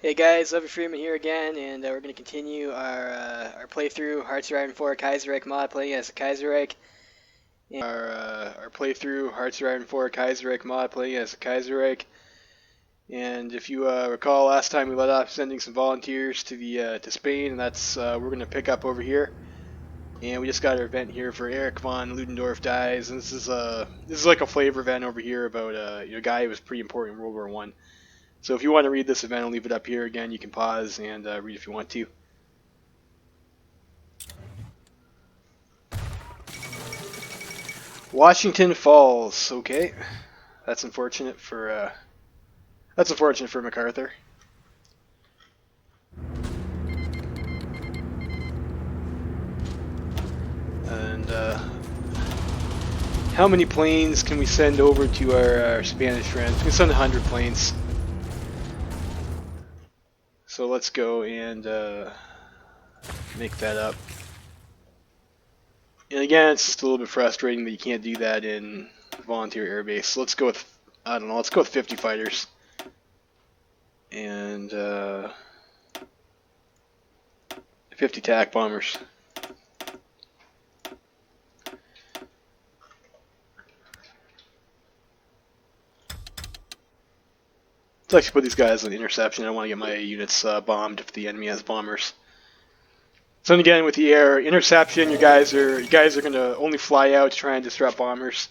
Hey guys, Lovey Freeman here again, and we're going to continue our playthrough HOI4 Kaiserreich mod playing as a Kaiserreich. Our playthrough HOI4 Kaiserreich mod playing as a Kaiserreich. And if you recall, last time we let off sending some volunteers to the to Spain, and that's we're going to pick up over here. And we just got our event here for Erich von Ludendorff dies, and this is like a flavor event over here about a guy who was pretty important in World War One. So if you want to read this event, I'll leave it up here again. You can pause and read if you want to. Washington Falls. Okay, that's unfortunate for MacArthur. And how many planes can we send over to our Spanish friends? We can send 100 planes. So let's go and make that up. And again, it's just a little bit frustrating that you can't do that in volunteer airbase. So let's go with, I don't know, let's go with 50 fighters. And 50 TAC bombers. Let's actually put these guys on interception. I want to get my units bombed if the enemy has bombers. So again, with the air interception, you guys are going to only fly out to try and disrupt bombers.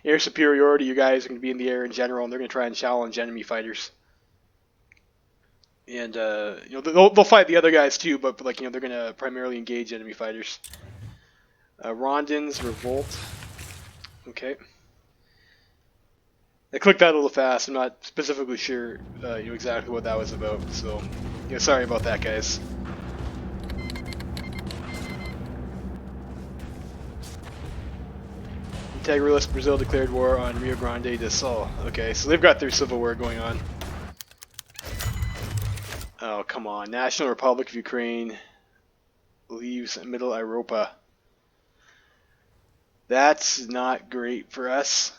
Air superiority, you guys are going to be in the air in general, and they're going to try and challenge enemy fighters. And you know, they'll fight the other guys too, but like, you know, they're going to primarily engage enemy fighters. Rondons revolt. Okay. I clicked that a little fast. I'm not specifically sure you know, exactly what that was about, so yeah, sorry about that, guys. Integralist Brazil declared war on Rio Grande do Sul. Okay, so they've got their civil war going on. Oh, come on. National Republic of Ukraine leaves Middle Europa. That's not great for us.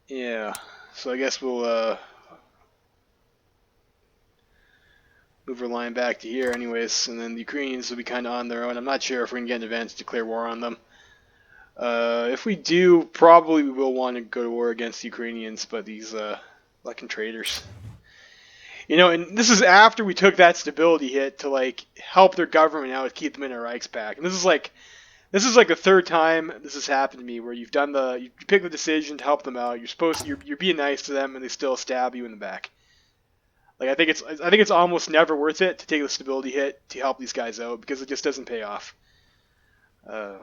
Yeah, so I guess we'll move our line back to here anyways, and then the Ukrainians will be kind of on their own. I'm not sure if we're going to get an advance to declare war on them. If we do, probably we will want to go to war against the Ukrainians, but these fucking traitors. You know, and this is after we took that stability hit to like help their government out, keep them in a Reichspakt. And this is like the third time this has happened to me, where you pick the decision to help them out. You're being nice to them, and they still stab you in the back. Like I think it's almost never worth it to take the stability hit to help these guys out, because it just doesn't pay off. And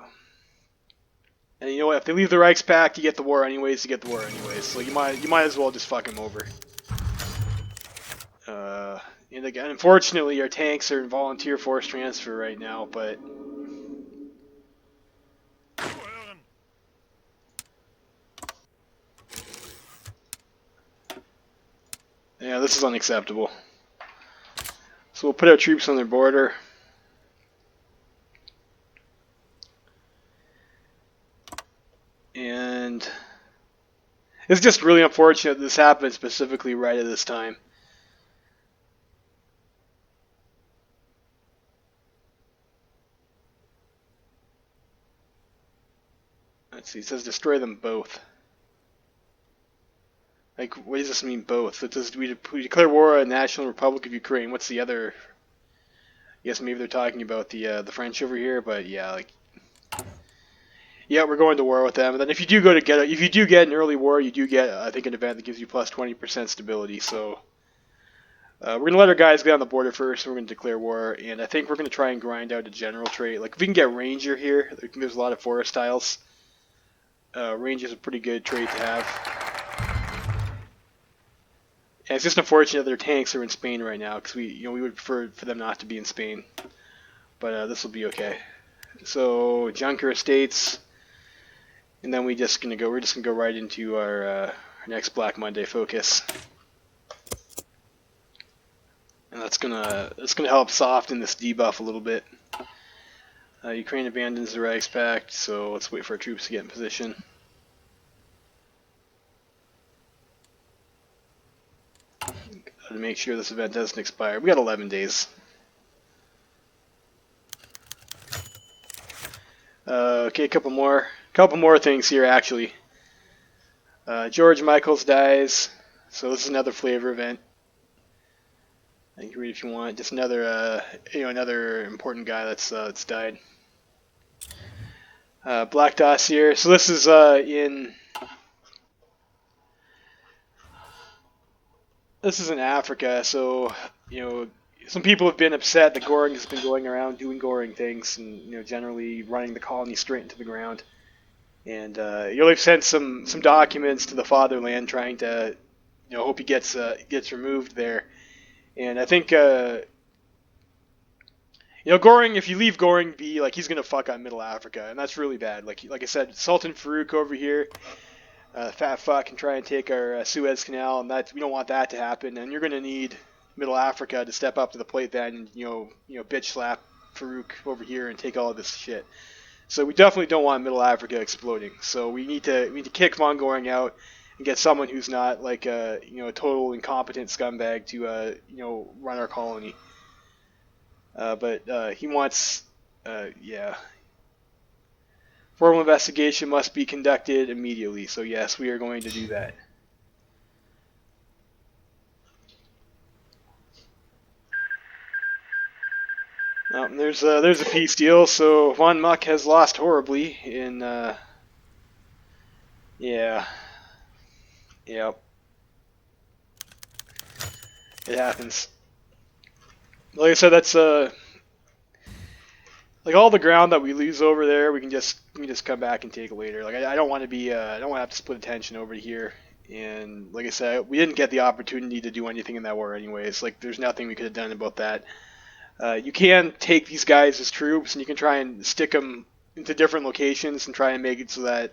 you know what? If they leave the Reichspakt, you get the war anyways. So you might as well just fuck them over. And again, unfortunately, our tanks are in volunteer force transfer right now, but yeah, this is unacceptable. So we'll put our troops on their border. And it's just really unfortunate this happened specifically right at this time. Let's see, it says destroy them both. Like, what does this mean, both? It says we declare war on the National Republic of Ukraine. What's the other? I guess maybe they're talking about the French over here, but yeah, like, yeah, we're going to war with them. And then if you do get an early war, you do get, I think, an event that gives you plus 20% stability. So we're gonna let our guys get on the border first. And we're gonna declare war, and I think we're gonna try and grind out a general trait. Like if we can get Ranger here, there's a lot of forest tiles. Ranger is a pretty good trait to have. And it's just unfortunate their tanks are in Spain right now, because we would prefer for them not to be in Spain. But this will be okay. So Junker Estates, and then we're just gonna go right into our next Black Monday focus, and that's gonna help soften this debuff a little bit. Ukraine abandons the Reichspakt, so let's wait for our troops to get in position. to make sure this event doesn't expire. We got 11 days. Okay, a couple more things here actually. George Michaels dies, so this is another flavor event. You can read if you want. Just another, another important guy that's died. Black Dossier. So this is in Africa. So some people have been upset that Goring has been going around doing Goring things and generally running the colony straight into the ground. And they've sent some documents to the fatherland trying to hope he gets removed there. And I think Goring, if you leave Goring be, he's gonna fuck on Middle Africa, and that's really bad. Like I said, Sultan Farouk over here, fat fuck, can try and take our Suez Canal, and we don't want that to happen. And you're gonna need Middle Africa to step up to the plate then, and bitch slap Farouk over here and take all of this shit. So we definitely don't want Middle Africa exploding. So we need to kick Von Goring out and get someone who's not a total incompetent scumbag to run our colony. But he wants, formal investigation must be conducted immediately. So yes, we are going to do that. There's a peace deal. So Von Muck has lost horribly in, yep. It happens. Like I said, that's all the ground that we lose over there, we can just come back and take it later. I don't want to have to split attention over here. And like I said, we didn't get the opportunity to do anything in that war anyways. There's nothing we could have done about that. You can take these guys as troops, and you can try and stick them into different locations and try and make it so that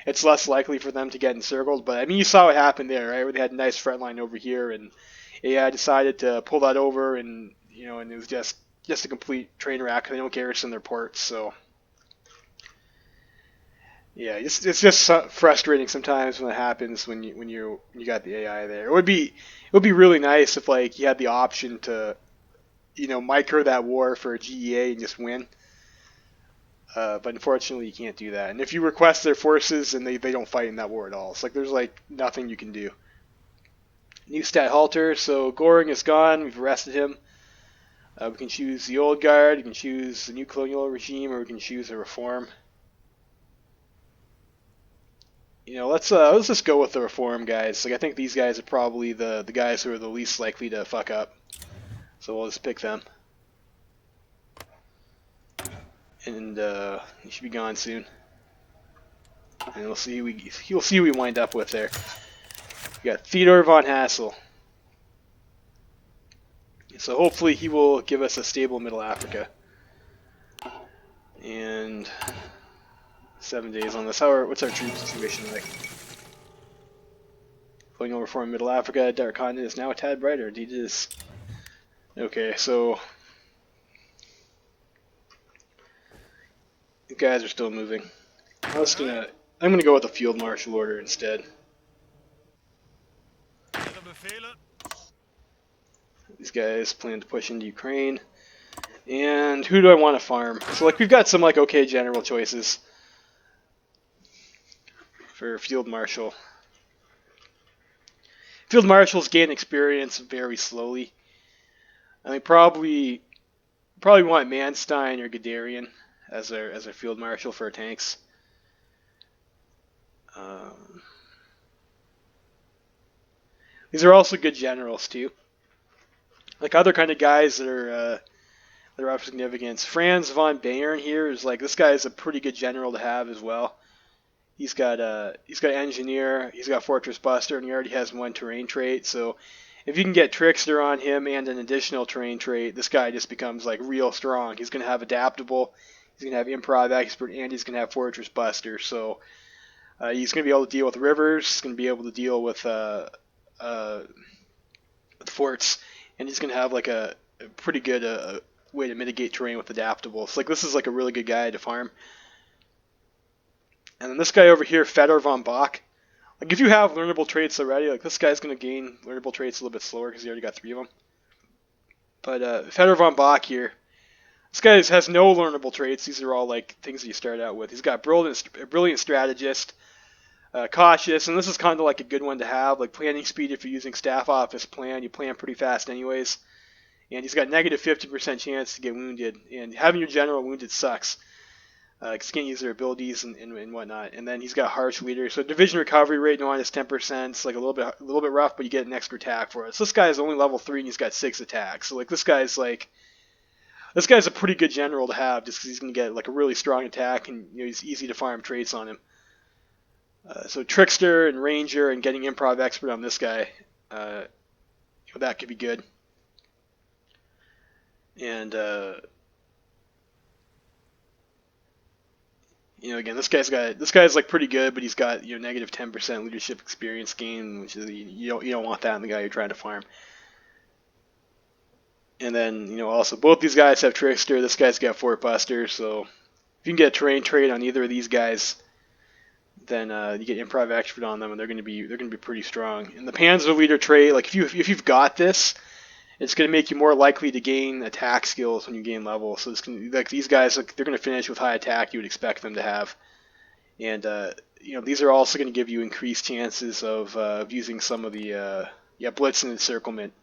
it's less likely for them to get encircled. But I mean, you saw what happened there, right? Where they had a nice front line over here, and I decided to pull that over, and and it was just a complete train wreck. They don't garrison their ports, so yeah, it's just frustrating sometimes when it happens when you got the AI there. It would be really nice if you had the option to micro that war for a GEA and just win. But unfortunately, you can't do that. And if you request their forces and they don't fight in that war at all, it's there's nothing you can do. New stat halter. So Goring is gone. We've arrested him. We can choose the old guard. We can choose the new colonial regime, or we can choose a reform. Let's just go with the reform guys. I think these guys are probably the guys who are the least likely to fuck up. So we'll just pick them. And he should be gone soon. And we'll see who we wind up with there. We got Theodore von Hassel. So hopefully he will give us a stable Middle Africa. And 7 days on this. What's our troop situation like? Colonial reform Middle Africa. Dark continent is now a tad brighter. Indeed it is. Okay, so the guys are still moving. I'm gonna go with the field marshal order instead. These guys plan to push into Ukraine. And who do I want to farm? So we've got some okay general choices for field marshal. Field marshals gain experience very slowly. I mean, probably want Manstein or Guderian as our field marshal for our tanks. These are also good generals too. Other kind of guys that are of significance. Franz von Bayern here is this guy is a pretty good general to have as well. He's got engineer, he's got fortress buster, and he already has one terrain trait. So if you can get trickster on him and an additional terrain trait, this guy just becomes real strong. He's gonna have adaptable, he's gonna have improv expert, and he's gonna have fortress buster. So he's gonna be able to deal with rivers. He's gonna be able to deal with forts, and he's gonna have a pretty good way to mitigate terrain with adaptable. So this is a really good guy to farm. And then this guy over here, Fedor von Bach. Like if you have learnable traits already, like this guy's going to gain learnable traits a little bit slower because he already got 3 of them. But Fedor von Bach here, this guy has no learnable traits. These are all like things that you start out with. He's got brilliant strategist, cautious, and this is kind of like a good one to have. Like planning speed, if you're using staff office plan, you plan pretty fast anyways. And he's got negative 50% chance to get wounded, and having your general wounded sucks. Because you can't use their abilities and whatnot. And then he's got harsh leader, so division recovery rate on is 10%. It's like a little bit rough, but you get an extra attack for it. So this guy is only level 3 and he's got 6 attacks. So like this guy's a pretty good general to have, just because he's going to get like a really strong attack, and he's easy to farm traits on him. So trickster and ranger and getting improv expert on this guy, that could be good. And again, this guy's like pretty good, but he's got negative 10% leadership experience gain, which is you don't want that in the guy you're trying to farm. And then also both these guys have trickster. This guy's got fort buster, so if you can get a terrain trait on either of these guys, then you get improv expert on them, and they're going to be pretty strong. And the Panzer leader trait, like if you've got this, it's going to make you more likely to gain attack skills when you gain level. So like these guys, they're going to finish with high attack you would expect them to have. And these are also going to give you increased chances of using some of the blitz and encirclement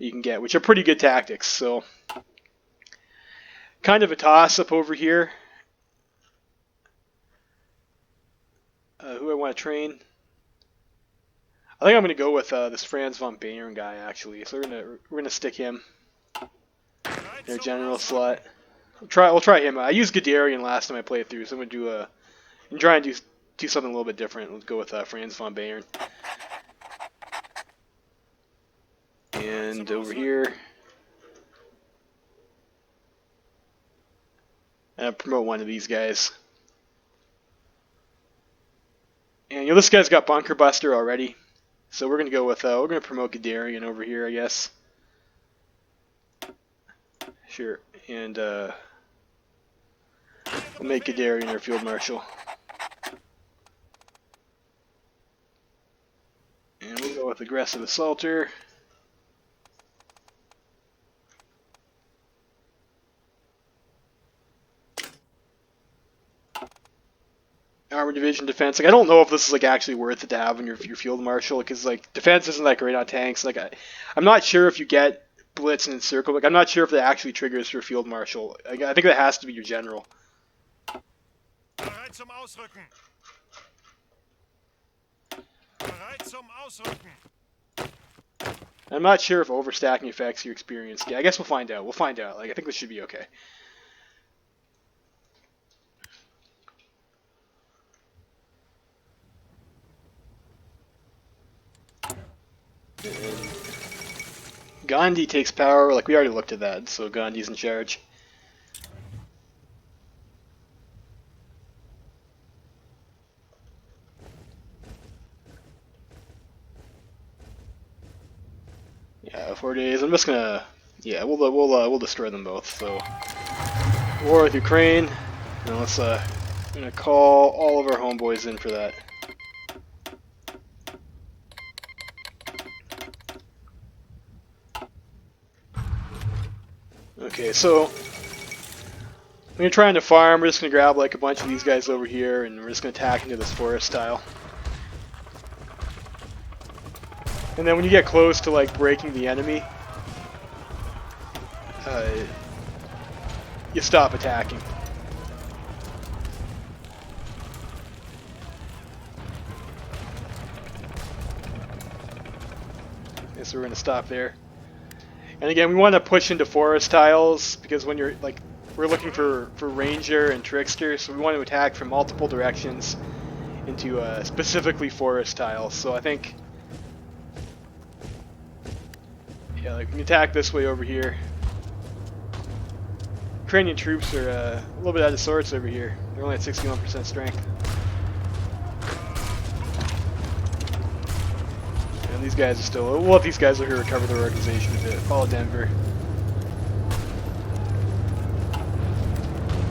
you can get, which are pretty good tactics. So kind of a toss-up over here. Who I want to train? I think I'm going to go with this Franz von Bayern guy, actually. So we're gonna stick him in our general slot. We'll try him. I used Guderian last time I played through, so I'm gonna try and do something a little bit different. Let's go with Franz von Bayern. And over here, I'll promote one of these guys. And this guy's got bunker buster already. So we're going to go with, we're going to promote Guderian over here, I guess. Sure. And we'll make Guderian our field marshal. And we'll go with aggressive assaulter. Armor division defense. Like I don't know if this is like actually worth it to have on your field marshal, because like defense isn't that great on tanks. Like I'm not sure if you get blitz and encircle. Like I'm not sure if that actually triggers for field marshal. I think that has to be your general. Bereit zum Ausrücken. Bereit zum Ausrücken. I'm not sure if overstacking affects your experience. Yeah, I guess we'll find out. Like I think this should be okay. Gandhi takes power, like we already looked at that, so Gandhi's in charge. Yeah, 4 days. I'm just gonna, we'll destroy them both. So, war with Ukraine, and let's I'm gonna call all of our homeboys in for that. Okay, so I'm gonna try to farm. We're just gonna grab like a bunch of these guys over here, and we're just gonna attack into this forest tile. And then when you get close to like breaking the enemy, you stop attacking. Okay, so we're gonna stop there. And again, we want to push into forest tiles, because when you're like, we're looking for ranger and trickster, so we want to attack from multiple directions into specifically forest tiles. So I think, yeah, like we can attack this way over here. Ukrainian troops are a little bit out of sorts over here. They're only at 61% strength. And these guys are still, we'll let these guys over here recover their organization a bit. Follow Denver.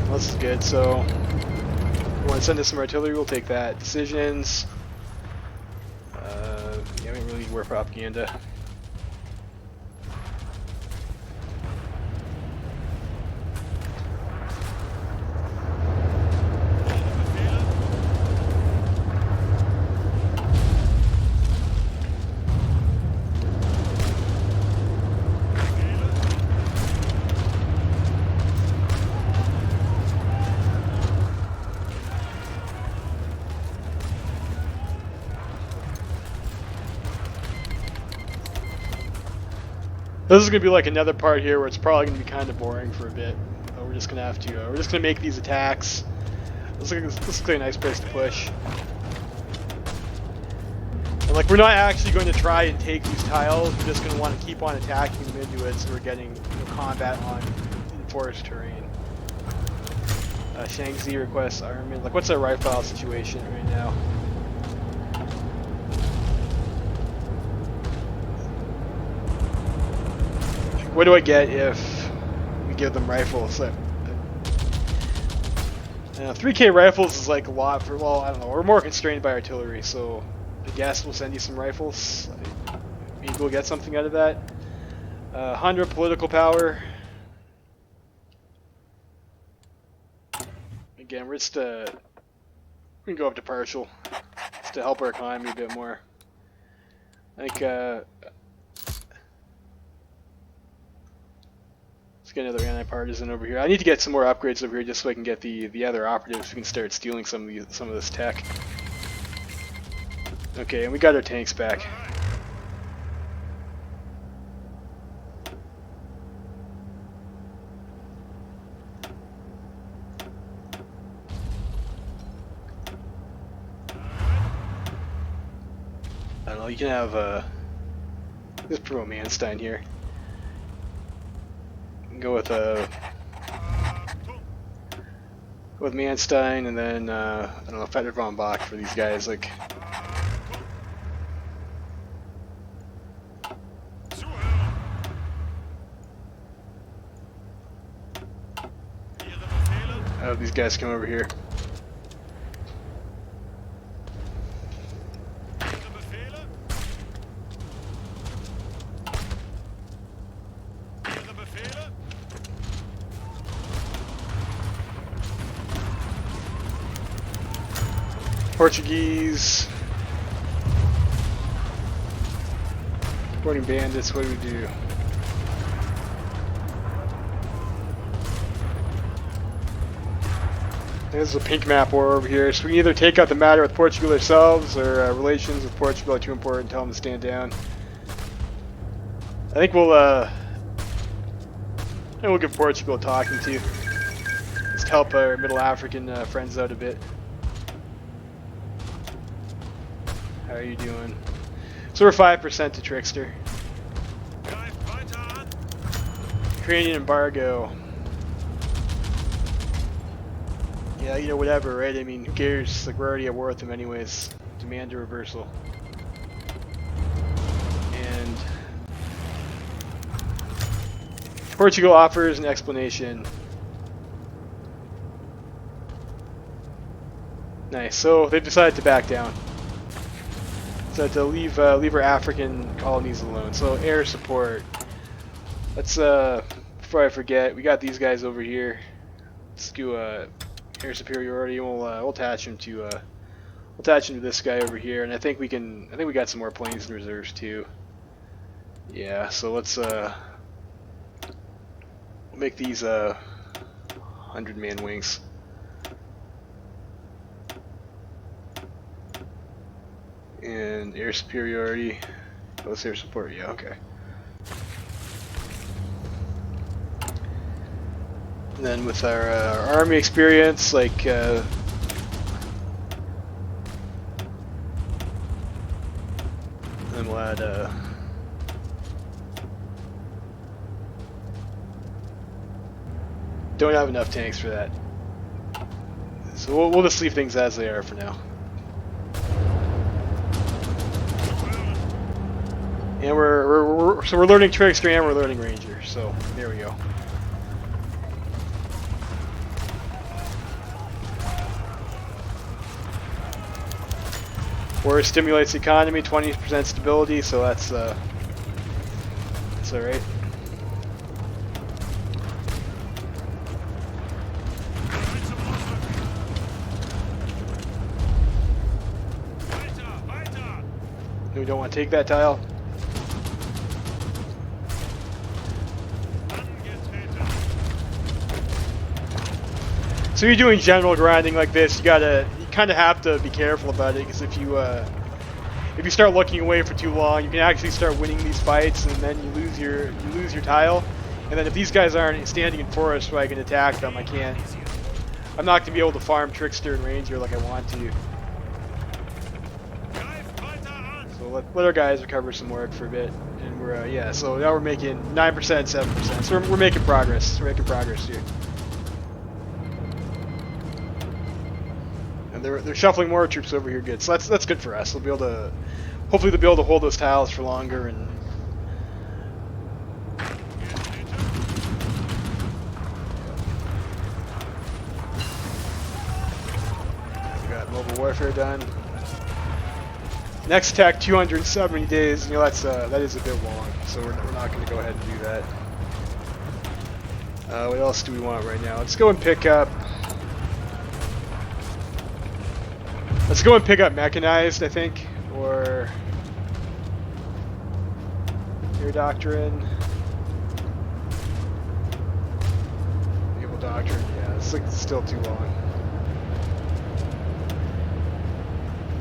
Well, this is good, so we want to send us some artillery, we'll take that. Decisions. war propaganda. This is gonna be like another part here where it's probably gonna be kind of boring for a bit. We're just gonna have to. We're just gonna make these attacks. This looks like a nice place to push. And like we're not actually going to try and take these tiles. We're just gonna want to keep on attacking them into it, so we're getting combat on enforced terrain. Shangzi requests armament. Like, what's our rifle situation right now? What do I get if we give them rifles? 3K rifles is like a lot for, well, I don't know, we're more constrained by artillery, so I guess we'll send you some rifles. Maybe we'll get something out of that. 100 political power. Again, we're just, we can go up to partial, just to help our economy a bit more. Like, let's get another anti-partisan over here. I need to get some more upgrades over here just so I can get the other operatives who can start stealing some of this tech. Okay, and we got our tanks back. I don't know, you can have this Pro Manstein here. Go with Manstein, and then I don't know, Fetter von Bach for these guys. Like, I hope these guys come over here. Portuguese. Supporting bandits, what do we do? This is a pink map war over here, so we can either take out the matter with Portugal ourselves, or relations with Portugal are too important, tell them to stand down. I think we'll give Portugal a talking to. Just help our Middle African friends out a bit. How are you doing? So we're 5% to Trickster. Ukrainian embargo. Yeah, you know, whatever, right? I mean, who cares? Like, we're already at war with them anyways. Demand a reversal. And Portugal offers an explanation. Nice. So they've decided to back down. So to leave our African colonies alone. So air support. Let's before I forget, we got these guys over here. Let's do air superiority. We'll attach him to this guy over here, and I think we got some more planes in reserves too. Yeah. So let's make these 100-man wings. And air superiority. Let's air support. Yeah, okay. And then with our army experience, like then we'll add don't have enough tanks for that, so we'll just leave things as they are for now. And we're learning Trickster and we're learning Ranger, so there we go. War stimulates the economy, 20% stability, so that's alright. Bereit zum Ausrücken. Weiter, weiter. We don't want to take that tile. Angetreten. So you're doing general grinding like this, you kind of have to be careful about it, because if you start looking away for too long, you can actually start winning these fights, and then you lose your tile. And then if these guys aren't standing in forest where I can attack them, I'm not gonna be able to farm Trickster and Ranger like I want to. Greif weiter an. So let our guys recover some work for a bit, and we're yeah. So now we're making 9%, 7%. So we're making progress. We're making progress here. And they're shuffling more troops over here. Good. So that's good for us. They'll be able to, hopefully they'll be able to hold those tiles for longer. And we got mobile warfare done. Next attack 270 days. You know that is a bit long. So we're not going to go ahead and do that. What else do we want right now? Let's go and pick up. Let's go and pick up mechanized, I think, or air doctrine, naval doctrine. Yeah, it's like still too long.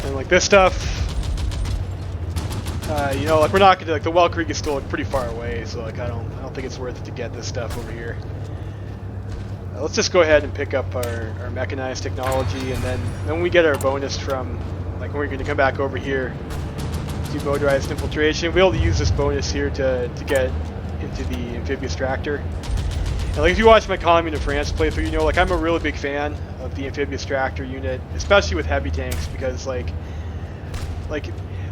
And like this stuff, you know, like we're not gonna like the Well Creek is still like, pretty far away, so like I don't think it's worth it to get this stuff over here. Let's just go ahead and pick up our mechanized technology, and then when we get our bonus from, like when we're going to come back over here to motorized infiltration, we'll be able to use this bonus here to get into the amphibious tractor. And like if you watch my Commune of France playthrough, you know like I'm a really big fan of the amphibious tractor unit, especially with heavy tanks, because like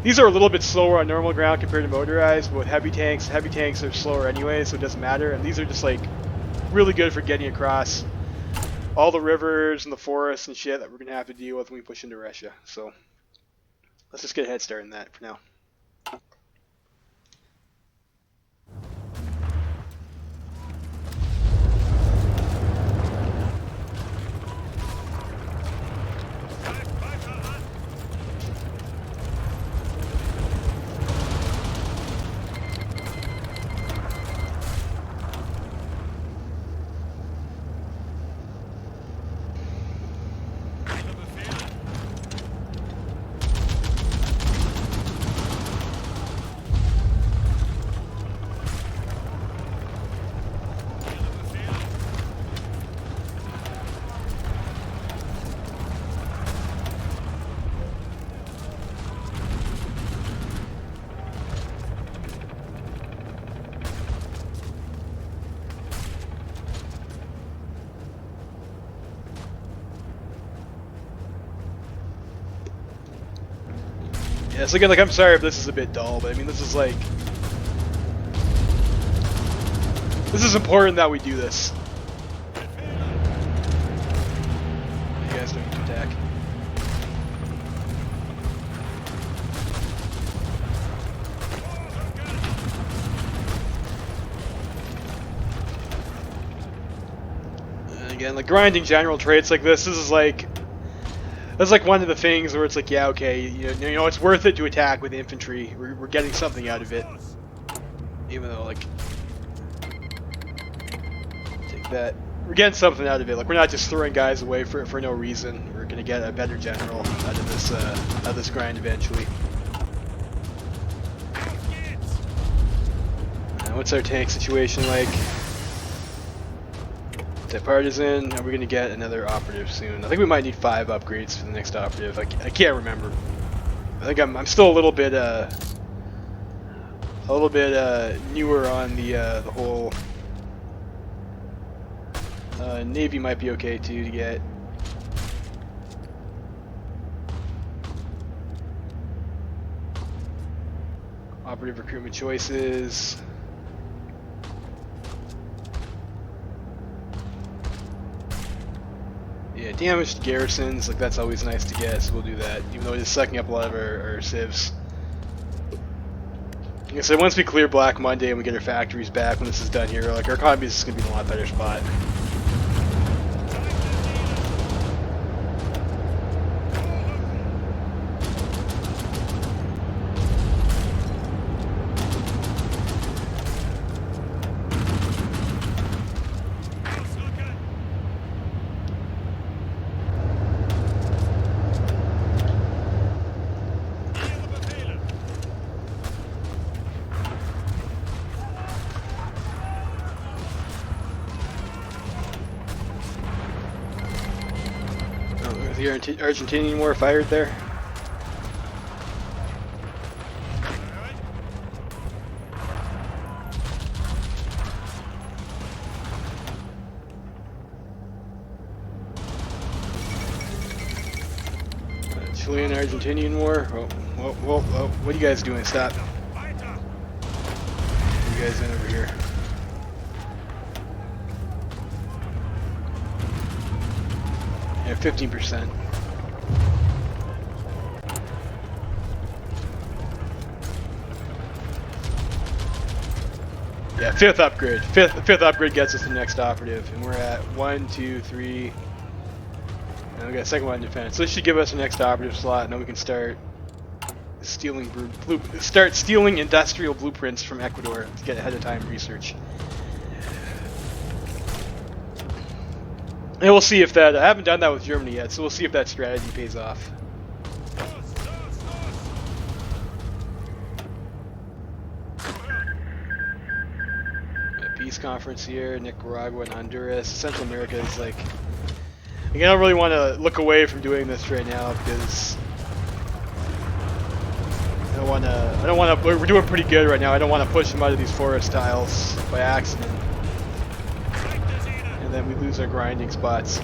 these are a little bit slower on normal ground compared to motorized, but with heavy tanks are slower anyway, so it doesn't matter. And these are just like really good for getting across all the rivers and the forests and shit that we're gonna have to deal with when we push into Russia. So let's just get a head start in that for now. Yeah, so again, like I'm sorry if this is a bit dull, but I mean this is important that we do this. You guys don't need to attack. And again, like grinding general traits like this is like that's like one of the things where it's like, yeah, okay, you know, it's worth it to attack with infantry. We're getting something out of it, even though like, take that. We're getting something out of it. Like we're not just throwing guys away for no reason. We're gonna get a better general out of this grind eventually. What's our tank situation like? That partisan, are we going to get another operative soon? I think we might need 5 upgrades for the next operative. I can't remember. I think I'm still a little bit newer on the whole Navy might be okay too to get. Operative recruitment choices. Yeah, damaged garrisons, like that's always nice to get, so we'll do that, even though it is sucking up a lot of our civs. Like I said, once we clear Black Monday and we get our factories back when this is done here, like our economy is going to be in a lot better spot. The Argentinian War fired there. Chilean Argentinian War. Whoa, what are you guys doing? Stop. What are you guys doing over here? Yeah, 15%. Yeah, fifth upgrade. Fifth upgrade gets us the next operative, and we're at 1, 2, 3. And we got a second one in defense. So this should give us the next operative slot, and then we can start stealing industrial blueprints from Ecuador to get ahead of time research. And we'll see if that. I haven't done that with Germany yet, so we'll see if that strategy pays off. Peace conference here, Nicaragua and Honduras. Central America is like. I don't really want to look away from doing this right now because I don't want to. We're doing pretty good right now. I don't want to push them out of these forest tiles by accident, and then we lose our grinding spots.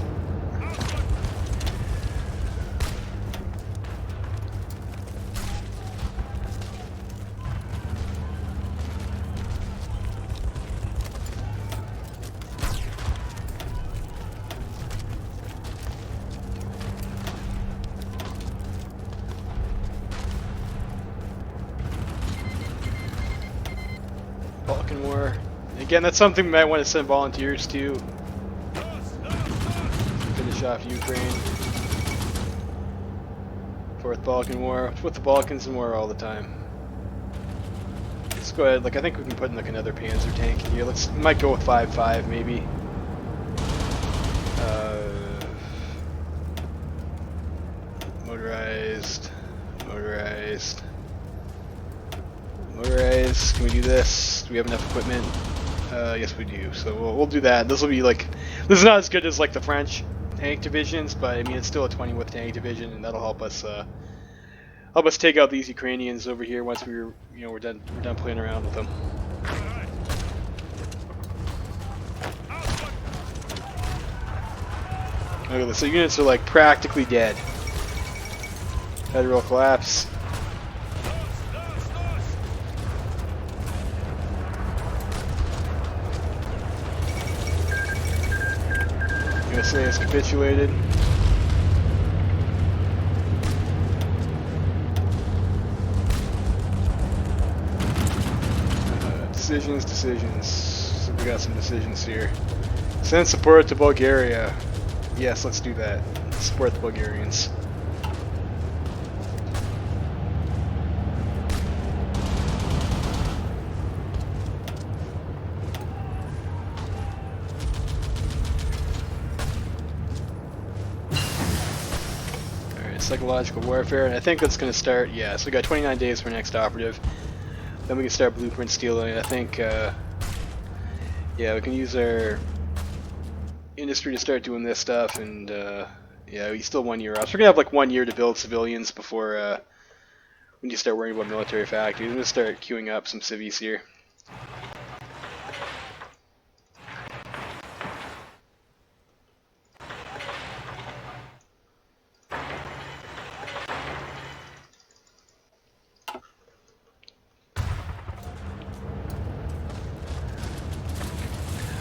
Balkan War. Again, that's something we might want to send volunteers to. Finish off Ukraine. Fourth Balkan War. With the Balkans and war all the time. Let's go ahead. Like I think we can put in like another Panzer tank in here. Might go with 5.5 maybe. Motorized. Can we do this? Do we have enough equipment? Yes, we do. So we'll do that. This will be like, this is not as good as like the French tank divisions, but I mean it's still a 20 width tank division, and that'll help us take out these Ukrainians over here once we're done playing around with them. Look at this. So units are like practically dead. Federal collapse. USA has capitulated. Decisions. So we got some decisions here. Send support to Bulgaria. Yes, let's do that. Support the Bulgarians. Psychological warfare, and I think that's going to start, yeah, so we got 29 days for next operative. Then we can start blueprint stealing. I think, yeah, we can use our industry to start doing this stuff, and, yeah, we still 1 year off. So we're going to have like 1 year to build civilians before we need to start worrying about military factories. I'm going to start queuing up some civies here.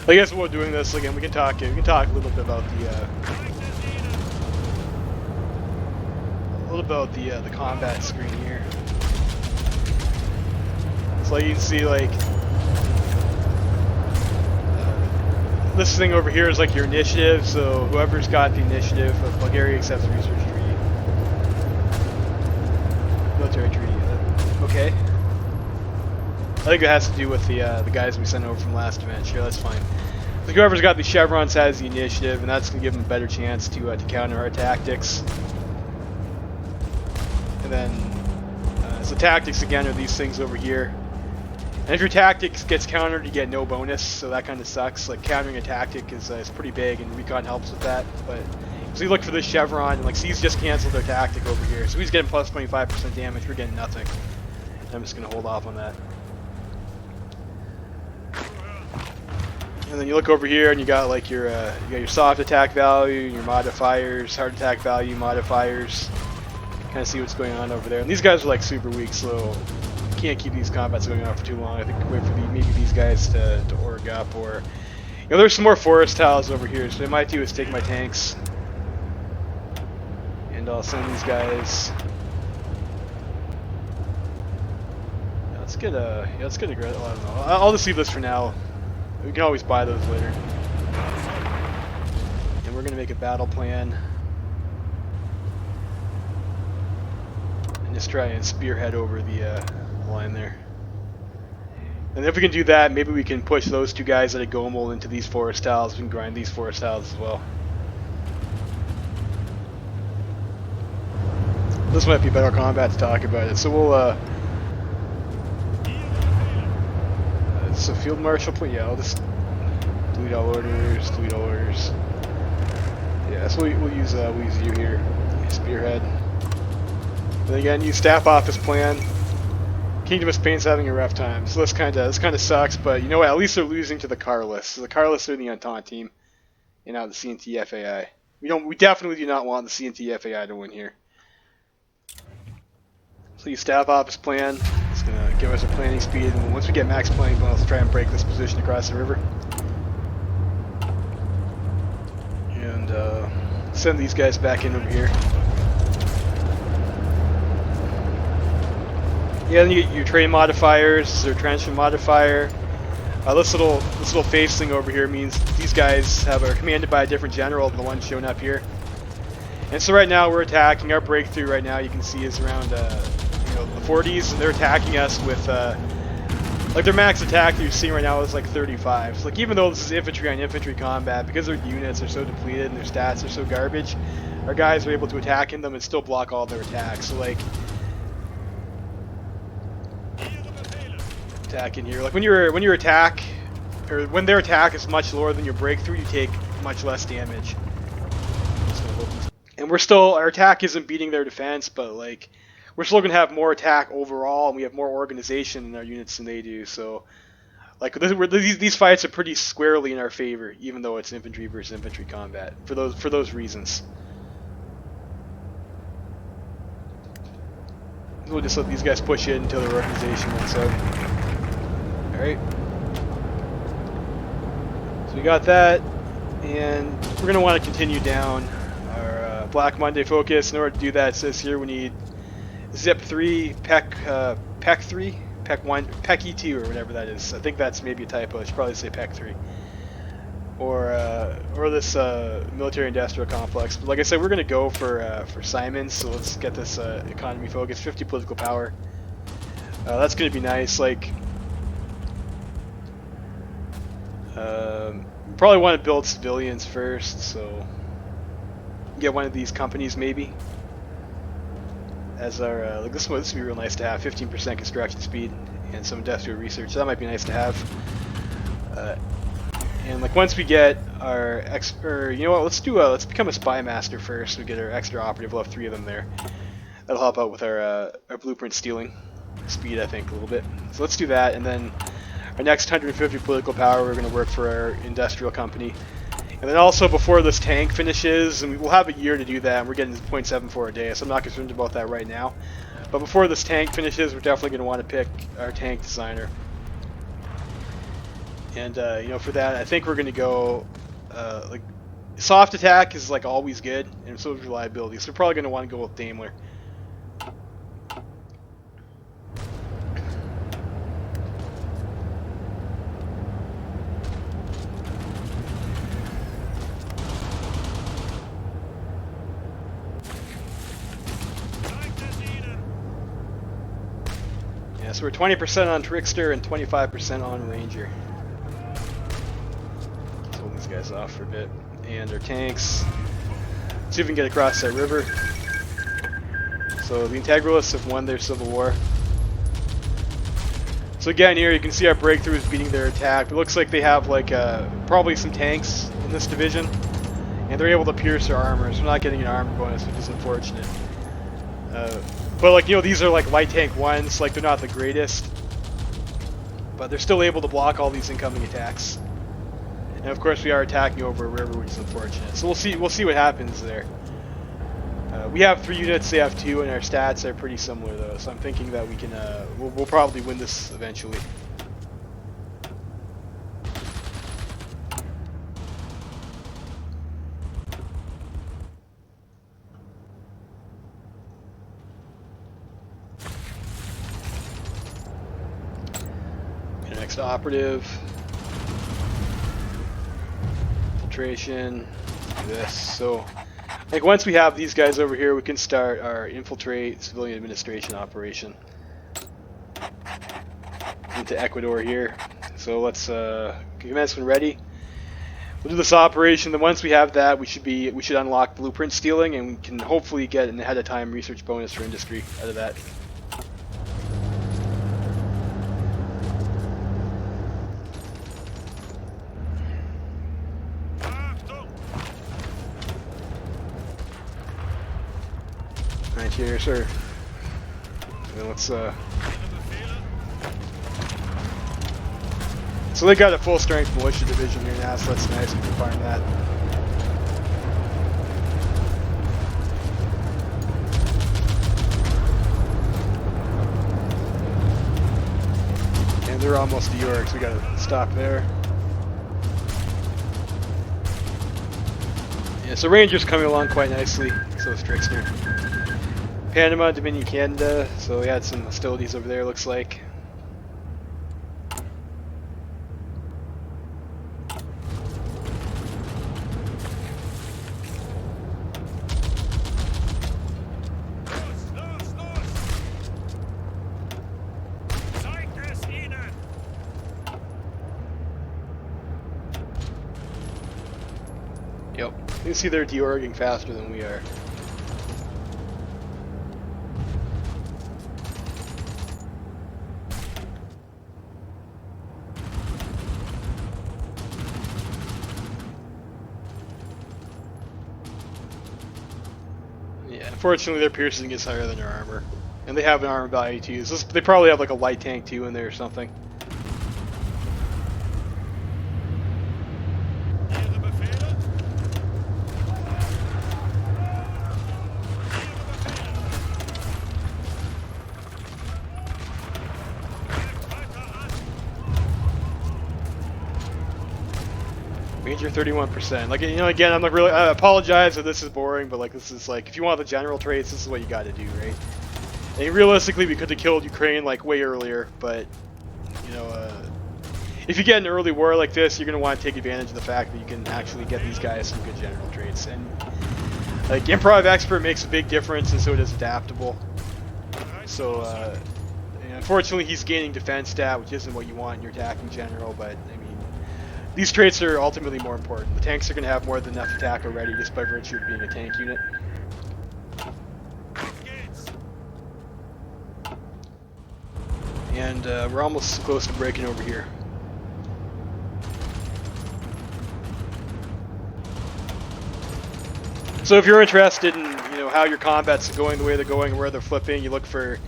I guess while doing this again, we can talk a little bit about the flip out the combat screen here. So like you can see, like this thing over here is like your initiative. So whoever's got the initiative of Bulgaria accepts research treaty, military treaty. Okay. I think it has to do with the guys we sent over from last event. Sure, that's fine. So whoever's got the chevrons has the initiative, and that's gonna give them a better chance to counter our tactics. And then, so tactics again are these things over here. And if your tactics gets countered, you get no bonus, so that kind of sucks. Like countering a tactic is pretty big, and recon helps with that. But so you look for this chevron, and like see, he's just canceled their tactic over here, so he's getting plus 25% damage. We're getting nothing. I'm just gonna hold off on that. And then you look over here, and you got like your soft attack value, your modifiers, hard attack value modifiers. Kind of see what's going on over there. And these guys are like super weak, so you can't keep these combats going on for too long. I think wait for maybe these guys to org up, or there's some more forest tiles over here. So what I might do is take my tanks, and I'll send these guys. Yeah, let's get a I don't know. I'll just leave this for now. We can always buy those later. And we're gonna make a battle plan. Just try and spearhead over the line there. And if we can do that, maybe we can push those two guys at a Gomel into these forest tiles. We can grind these forest tiles as well. This might be better combat to talk about it. So we'll it's a field marshal point. Yeah, I'll just delete all orders. Delete all orders. Yeah, so we'll use you here, spearhead. And again, use staff office plan. Kingdom of Spain's having a rough time, so this kind of sucks. But you know what? At least they're losing to the Carlists. So the Carlists are the Entente team, and now the CNT FAI. We definitely do not want the CNT FAI to win here. So use staff office plan. It's gonna give us a planning speed, and once we get max planning bonus, let's try and break this position across the river. And send these guys back in over here. Yeah, then you get your terrain modifiers, their entrenchment modifier. This little face thing over here means these guys are commanded by a different general than the one shown up here. And so right now we're attacking. Our breakthrough right now you can see is around the 40s, and they're attacking us with like their max attack that you're seeing right now is like 35. So like even though this is infantry on infantry combat, because their units are so depleted and their stats are so garbage, our guys are able to attack in them and still block all their attacks. So like attack in here. Like when your attack, or when their attack is much lower than your breakthrough, you take much less damage. And our attack isn't beating their defense, but like we're still gonna have more attack overall, and we have more organization in our units than they do. So like these fights are pretty squarely in our favor, even though it's infantry versus infantry combat for those reasons. We'll just let these guys push in until their organization wins out. Alright. So we got that, and we're going to want to continue down our Black Monday focus. In order to do that, it says here we need Zip 3, PEC 3, PEC 1, PEC E2, or whatever that is. I think that's maybe a typo. I should probably say PEC 3. Or this military industrial complex. But like I said, we're going to go for Simons, so let's get this economy focus. 50 political power. That's going to be nice. Like, probably want to build civilians first, so get one of these companies maybe as our like this would be real nice to have. 15% construction speed and some industrial research, so that might be nice to have. And like once we get our let's become a spy master first. We get our extra operative. We'll have 3 of them there. That'll help out with our blueprint stealing speed, I think, a little bit. So let's do that, and then our next 150 political power, we're going to work for our industrial company. And then also before this tank finishes, and we'll have a year to do that, and we're getting 0.74 a day, so I'm not concerned about that right now. But before this tank finishes, we're definitely going to want to pick our tank designer. And for that, I think we're going to go like soft attack is like always good, and so is reliability. So we're probably going to want to go with Daimler. Yeah, so we're 20% on Trickster and 25% on Ranger. Let's hold these guys off for a bit. And our tanks. See if we can get across that river. So the Integralists have won their civil war. So again, here you can see our breakthroughs beating their attack. It looks like they have like probably some tanks in this division, and they're able to pierce their armor. So we're not getting an armor bonus, which is unfortunate. But like, you know, these are like light tank ones. Like, they're not the greatest, but they're still able to block all these incoming attacks. And of course, we are attacking over a river, which is unfortunate. So we'll see what happens there. We have 3 units, they have 2, and our stats are pretty similar though. So I'm thinking that we can, we'll probably win this eventually. Okay, next operative. Infiltration. Do this. So. Like, once we have these guys over here, we can start our infiltrate civilian administration operation into Ecuador here. So let's commence when ready. We'll do this operation. Then once we have that, we should unlock blueprint stealing, and we can hopefully get an ahead of time research bonus for industry out of that. Right here, sir. And let's So they got a full strength militia division here now, so that's nice. We can farm that. And they're almost to York, so we gotta stop there. Yeah, so Ranger's coming along quite nicely, so is Trickster. Panama, Dominion, Canada, so we had some hostilities over there, looks like. Yep, you can see they're deorging faster than we are. Unfortunately, their piercing is higher than their armor, and they have an armor value too. So they probably have like a light tank too in there or something. Ranger 31%. Like, you know, again, I'm not really. I apologize if this is boring, but like, this is like, if you want the general traits, this is what you got to do, right? And realistically, we could have killed Ukraine like way earlier, but you know, if you get an early war like this, you're gonna want to take advantage of the fact that you can actually get these guys some good general traits. And like, improv expert makes a big difference, and so does adaptable. So, unfortunately, he's gaining defense stat, which isn't what you want in your attacking general, but I mean. These traits are ultimately more important. The tanks are going to have more than enough attack already just by virtue of being a tank unit. And we're almost close to breaking over here. So if you're interested in, you know, how your combat's going the way they're going, where they're flipping, you look for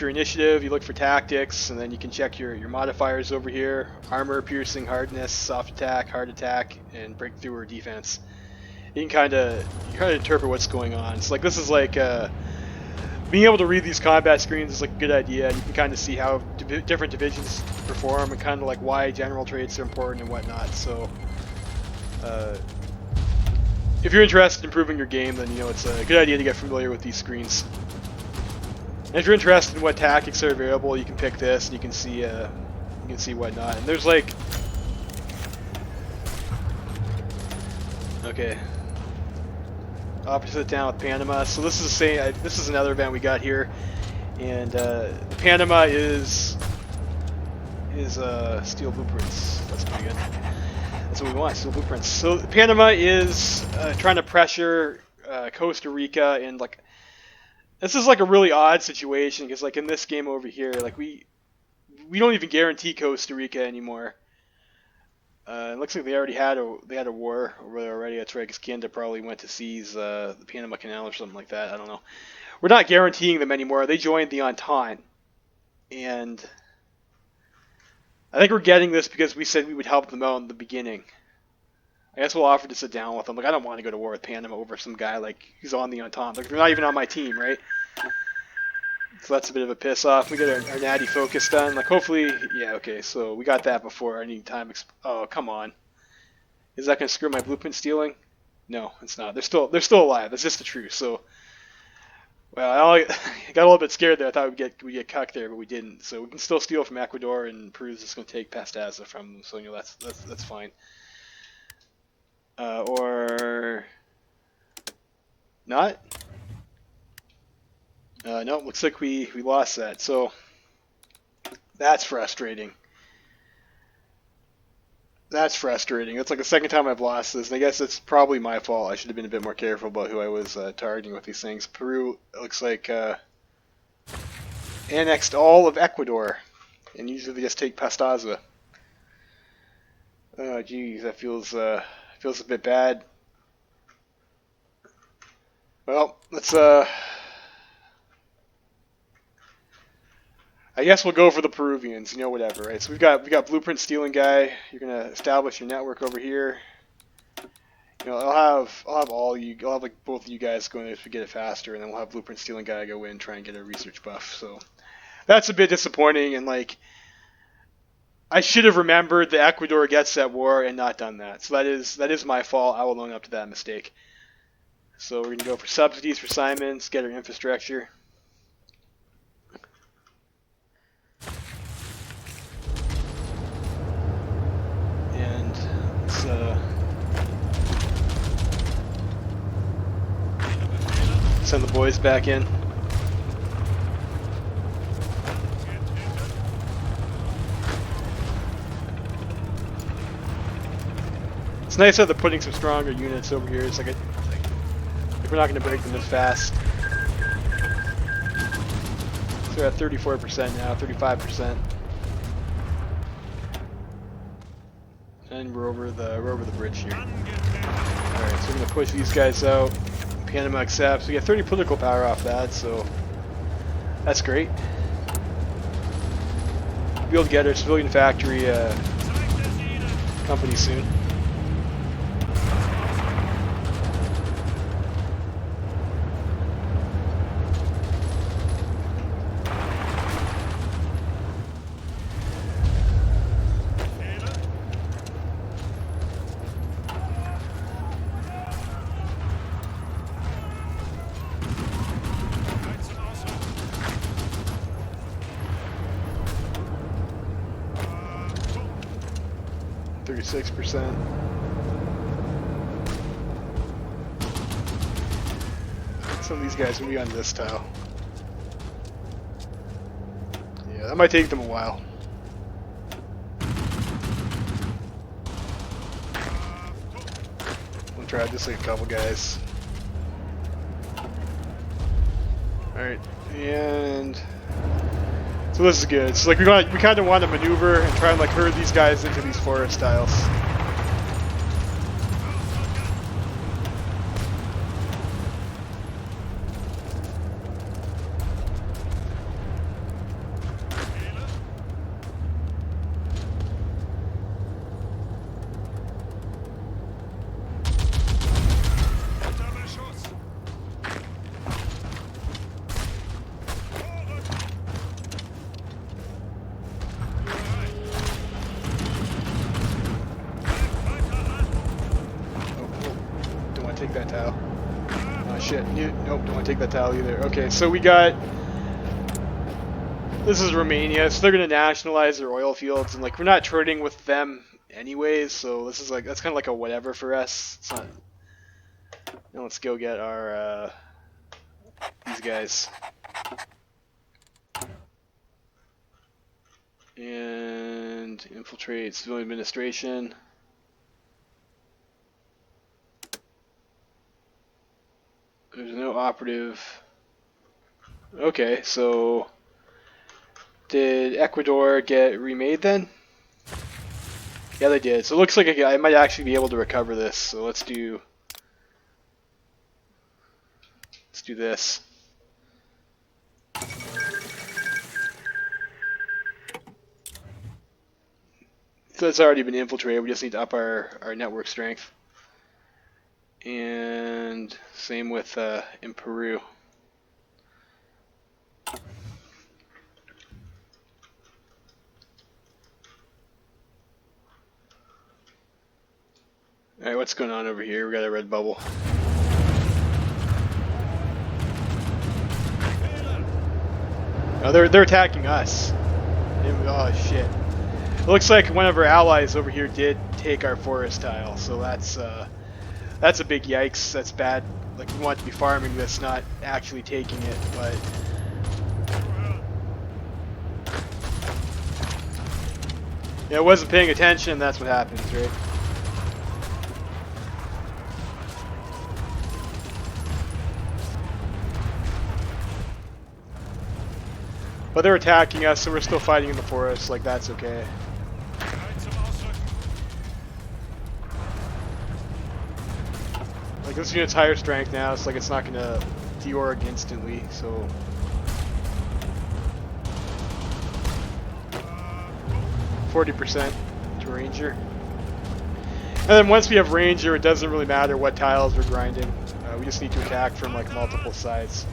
initiative, you look for tactics, and then you can check your modifiers over here: armor, piercing, hardness, soft attack, hard attack, and breakthrough or defense. You can kind of interpret what's going on. So like, this is like being able to read these combat screens is like a good idea, and you can kind of see how different divisions perform and kind of like why general traits are important and whatnot. So if you're interested in improving your game, then you know it's a good idea to get familiar with these screens. And if you're interested in what tactics are available, you can pick this, and you can see whatnot. And there's like, okay, opposite town with Panama. So this is another event we got here. And Panama is steel blueprints. That's pretty good. That's what we want, steel blueprints. So Panama is trying to pressure Costa Rica, and like this is like a really odd situation because like in this game over here, like we don't even guarantee Costa Rica anymore. It looks like they had a war over there already. That's right, because Canada probably went to seize the Panama Canal or something like that. I don't know. We're not guaranteeing them anymore. They joined the Entente, and I think we're getting this because we said we would help them out in the beginning. I guess we'll offer to sit down with them. Like I don't want to go to war with Panama over some guy like who's on the Entente. Like they're not even on my team, right? So that's a bit of a piss off. We get our natty focus done. Like hopefully, yeah, okay. So we got that before any time. Oh come on, is that gonna screw my blueprint stealing? No, it's not. They're still alive. That's just the truth. So, well, I got a little bit scared there. I thought we'd get cucked there, but we didn't. So we can still steal from Ecuador, and Peru's just gonna take Pastaza from them. So that's fine. Or not? No, looks like we lost that. So that's frustrating. That's frustrating. It's like the second time I've lost this, and I guess it's probably my fault. I should have been a bit more careful about who I was targeting with these things. Peru, it looks like, annexed all of Ecuador, and usually they just take Pastaza. Oh, geez, that feels a bit bad. Well, let's I guess we'll go for the Peruvians, whatever, right? So we got blueprint stealing guy. You're gonna establish your network over here. I'll have like both of you guys go in there to get it faster, and then we'll have blueprint stealing guy go in and try and get a research buff. So that's a bit disappointing, and like I should have remembered the Ecuador gets that war and not done that. So that is my fault. I will own up to that mistake. So we're gonna go for subsidies for Simons, get our infrastructure. Send the boys back in. It's nice that they're putting some stronger units over here. It's like we're not going to break them as fast. So they're at 34% now, 35%. And we're over the bridge here. Alright, so we're going to push these guys out. Panama accepts. We get 30 political power off that, so that's great. We'll be able to get our civilian factory company soon. %. Some of these guys will be on this tile. Yeah, that might take them a while. We'll try just like a couple guys. Alright, and so this is good. It's like we kind of want to maneuver and try and like herd these guys into these forest tiles. Take that tile. Oh shit. Nope, don't want to take that tile either. Okay, so we got... This is Romania, so they're going to nationalize their oil fields, and like we're not trading with them anyways, so this is like, that's kind of like a whatever for us. It's not... Now let's go get our, these guys. And infiltrate civilian administration. There's no operative. Okay, so did Ecuador get remade then? Yeah, they did. So it looks like I might actually be able to recover this. So let's do this. So it's already been infiltrated. We just need to up our network strength. And same with in Peru. Alright, what's going on over here? We got a red bubble. Oh, they're attacking us. Oh shit. It looks like one of our allies over here did take our forest tile, so that's a big yikes. That's bad. Like, we want to be farming this, not actually taking it, but yeah, I wasn't paying attention, that's what happens, right? But they're attacking us, so we're still fighting in the forest, like that's okay. Like, this unit's higher strength now, it's like it's not gonna deorg instantly, so 40% to Ranger. And then once we have Ranger, it doesn't really matter what tiles we're grinding. We just need to attack from like multiple sides.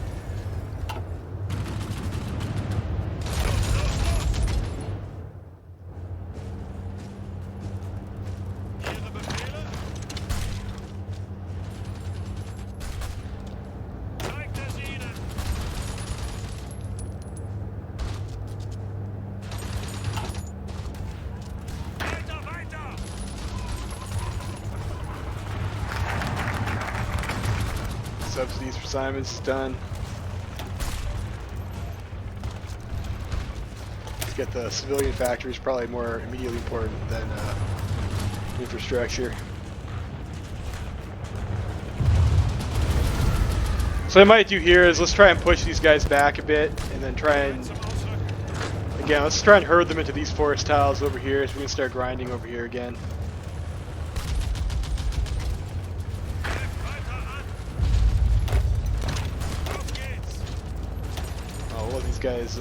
Subsidies for Simons is done. Let's get the civilian factories, probably more immediately important than infrastructure. So what I might do here is let's try and push these guys back a bit, and then try and again let's try and herd them into these forest tiles over here, so we can start grinding over here again. These guys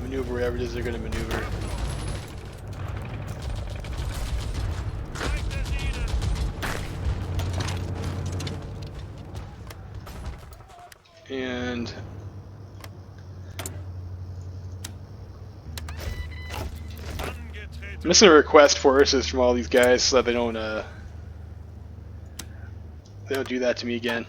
maneuver whatever it is they're going to maneuver. And I'm just going to request forces from all these guys so that they don't do that to me again.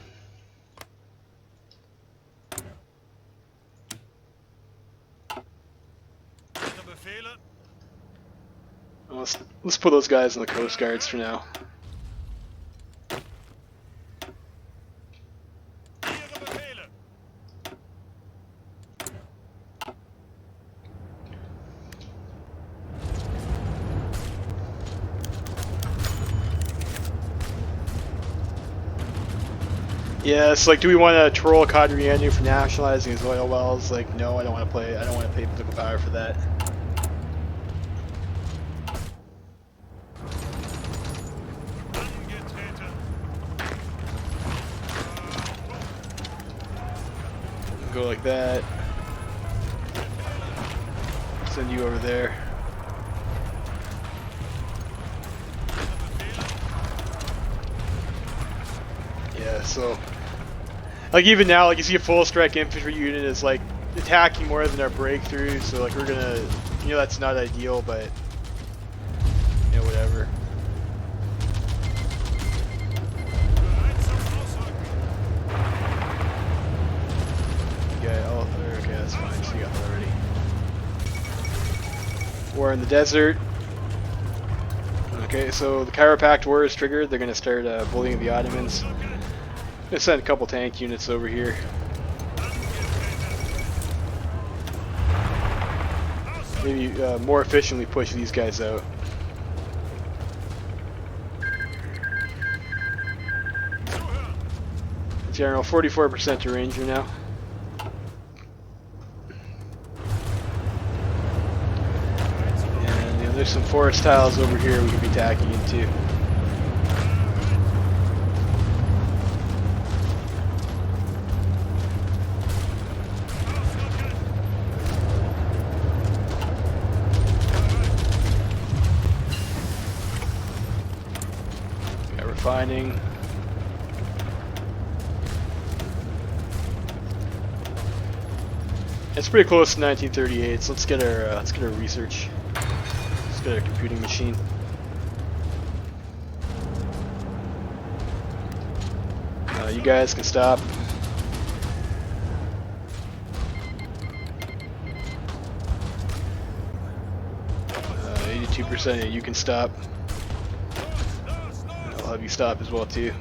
Let's put those guys in the Coast Guards for now. Yeah, it's like, do we want to troll Cadriano for nationalizing his oil wells? Like, no, I don't want to pay political power for that. Go like that. Send you over there. Yeah, so like even now, like you see a full strike infantry unit is like attacking more than our breakthrough, so like we're gonna, you know, that's not ideal, but you know, whatever. Okay, that's fine, so you got that already. War in the desert. Okay, so the Chiropact War is triggered. They're gonna start bullying the Ottomans. I'm gonna send a couple tank units over here. maybe more efficiently push these guys out. General, 44% to Ranger now. And there's some forest tiles over here we could be tacking into. Got refining. It's pretty close to 1938, so let's get our research. Let's get our computing machine. You guys can stop. 82%, you can stop. I'll have you stop as well too.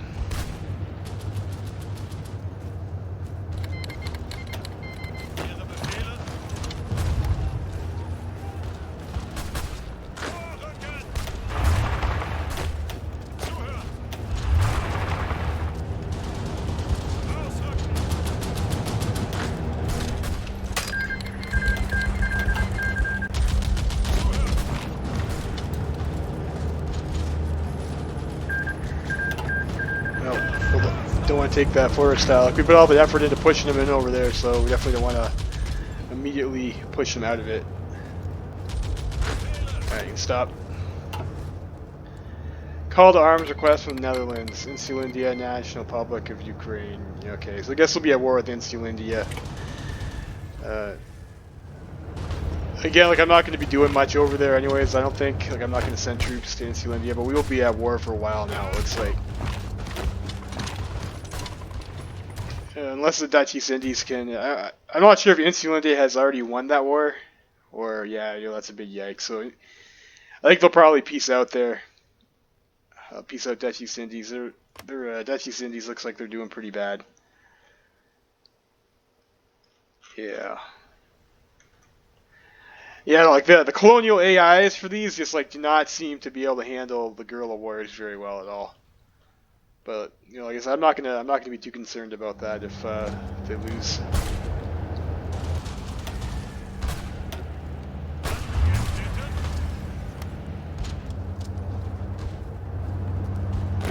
Don't want to take that forest tile. Like, we put all the effort into pushing them in over there, so we definitely don't want to immediately push them out of it. Alright, you can stop. Call to arms request from the Netherlands. Insulindia, National Republic of Ukraine. Okay, so I guess we'll be at war with Insulindia. Again, like, I'm not going to be doing much over there anyways, I don't think. Like, I'm not going to send troops to Insulindia, but we will be at war for a while now, it looks like. Unless the Dutch East Indies can... I'm not sure if Insulindia has already won that war. Or, yeah, that's a big yikes. So, I think they'll probably peace out there. Peace out Dutch East Indies. Their Dutch East Indies looks like they're doing pretty bad. Yeah. Yeah, like the colonial AIs for these just like do not seem to be able to handle the guerrilla wars very well at all. But like I said, I'm not gonna be too concerned about that if they lose.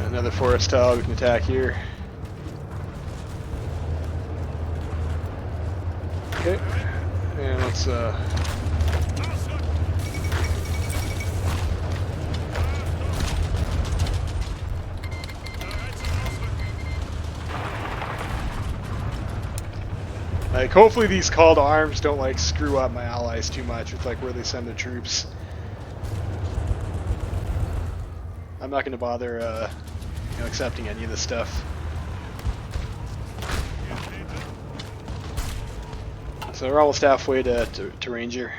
Another forest tile we can attack here. Okay, and let's like, hopefully these call to arms don't like screw up my allies too much with like where they send their troops. I'm not going to bother accepting any of this stuff. So we're almost halfway to Ranger.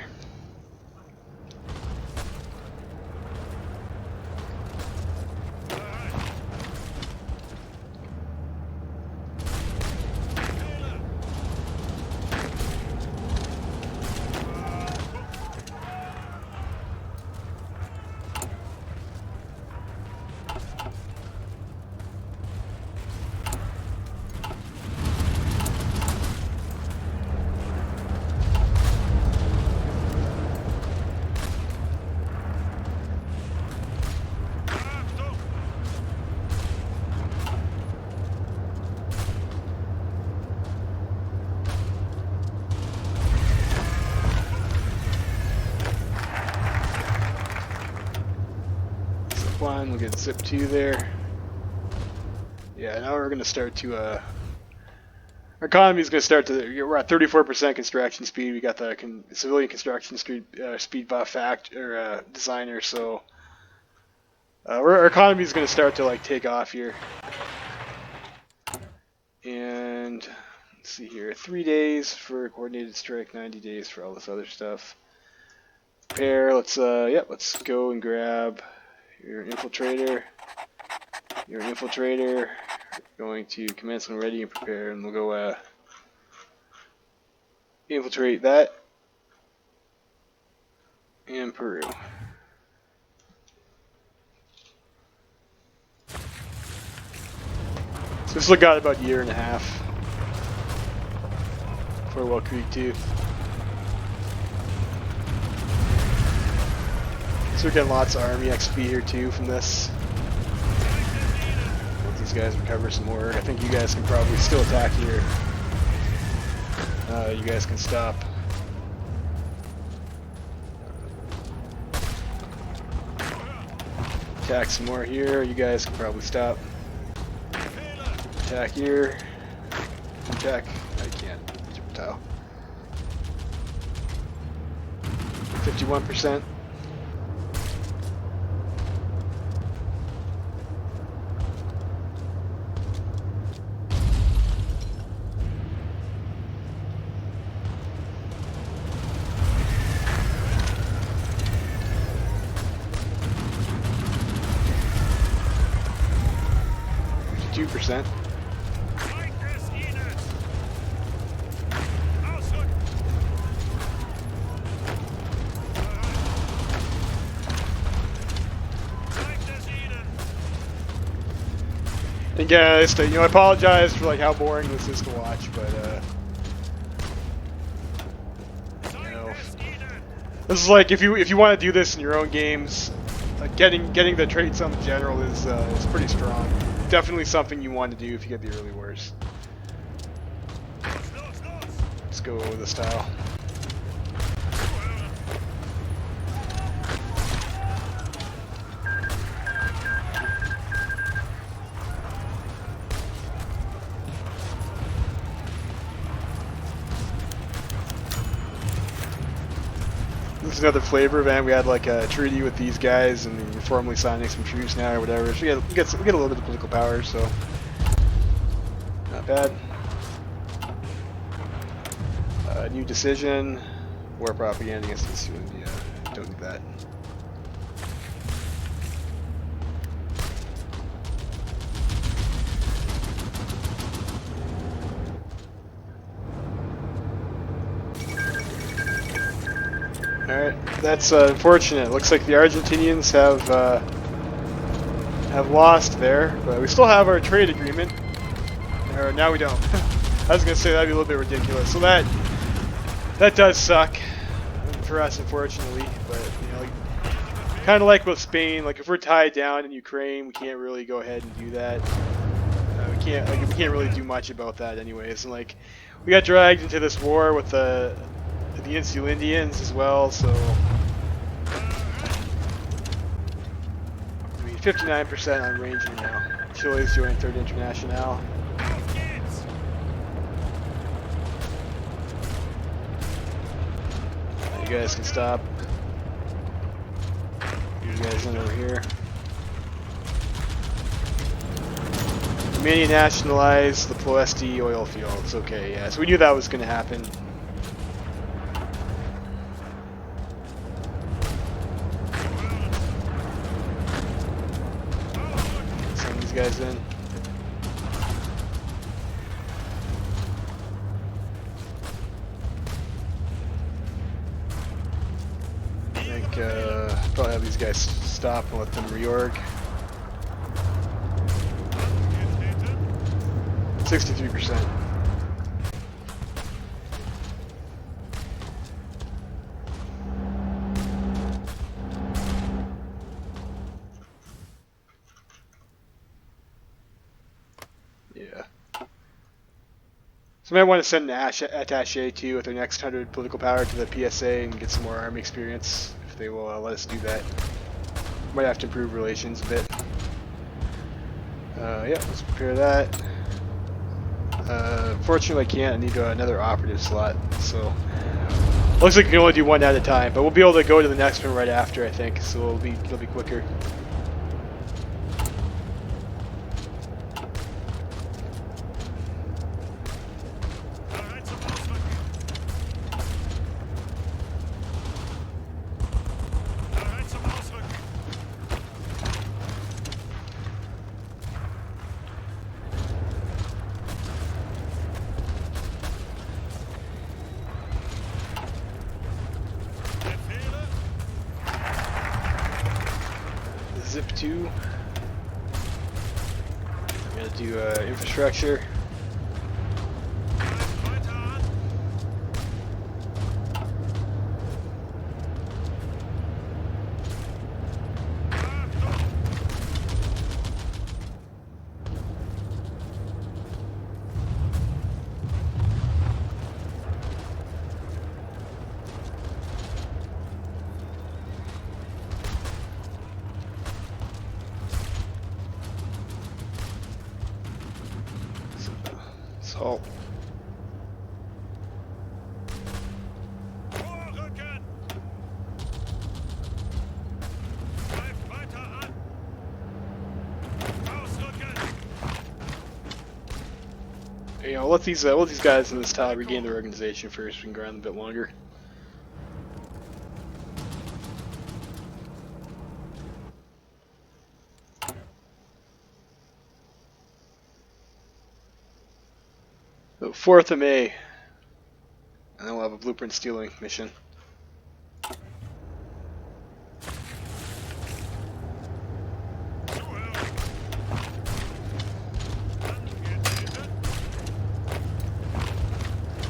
One, we'll get zip 2 there. Yeah, now we're going to start to, our economy is going to start to, we're at 34% construction speed. We got the civilian construction speed buff designer, so our economy is going to start to like take off here. And let's see here, 3 days for coordinated strike, 90 days for all this other stuff. Prepare, let's go and grab your infiltrator. You're an infiltrator. Going to commence when ready and prepare, and we'll go infiltrate that. and Peru. So this got about a year and a half for Well Creek too. So we're getting lots of Army XP here too from this. Let these guys recover some more. I think you guys can probably still attack here. You guys can stop. Attack some more here. You guys can probably stop. Attack here. Attack. I can't. Tile. 51%. %. And guys, I apologize for how boring this is to watch, but this is if you want to do this in your own games, getting the trait sum in general is pretty strong. Definitely something you want to do if you get the early wars. Let's go with this tile. This is another flavor event. We had a treaty with these guys, and we're formally signing some truce now or whatever. So we get a little bit of political power, so not bad. New decision, war propaganda against this. Yeah, don't do that. Alright, that's unfortunate. Looks like the Argentinians have lost there, but we still have our trade agreement. Or now we don't. I was gonna say that'd be a little bit ridiculous. So that does suck for us, unfortunately. But kind of like with Spain, if we're tied down in Ukraine, we can't really go ahead and do that. We can't really do much about that, anyways. And we got dragged into this war with the Insular Indians as well, so 59% on Ranger now. Chile's joined 3rd International. You guys can stop. You guys in over here. Romania nationalized the Ploesti oil fields. Okay, yeah, so we knew that was going to happen. Guys in. I think probably have these guys stop and let them reorg. 63%. Yeah. So I might want to send an attaché too with their next 100 political power to the PSA and get some more army experience if they will let us do that. Might have to improve relations a bit. Yeah, let's prepare that. Unfortunately I can't. I need another operative slot, so looks like we can only do one at a time, but we'll be able to go to the next one right after, I think, so it'll be quicker. Zip 2. I'm gonna do infrastructure. Weiter an. Achtung. Salt. Vorrücken. Greift weiter an. Ausrücken. You know, let these guys in this tile regain their organization first. We can grind them a bit longer. So 4th of May, and then we'll have a blueprint stealing mission. Zuhören. Angetreten.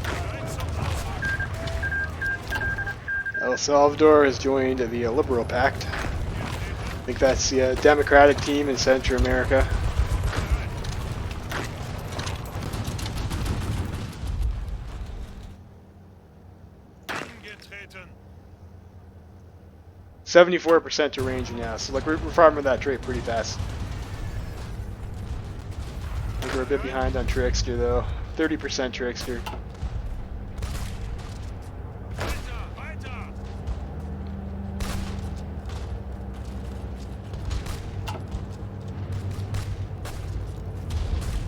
Bereit zum Ausrücken. El Salvador has joined the Liberal Pact. I think that's the Democratic team in Central America. Angetreten. 74% to range now, so like we're farming that trait pretty fast. I think we're a bit behind on Trickster though. 30% Trickster. Weiter, weiter.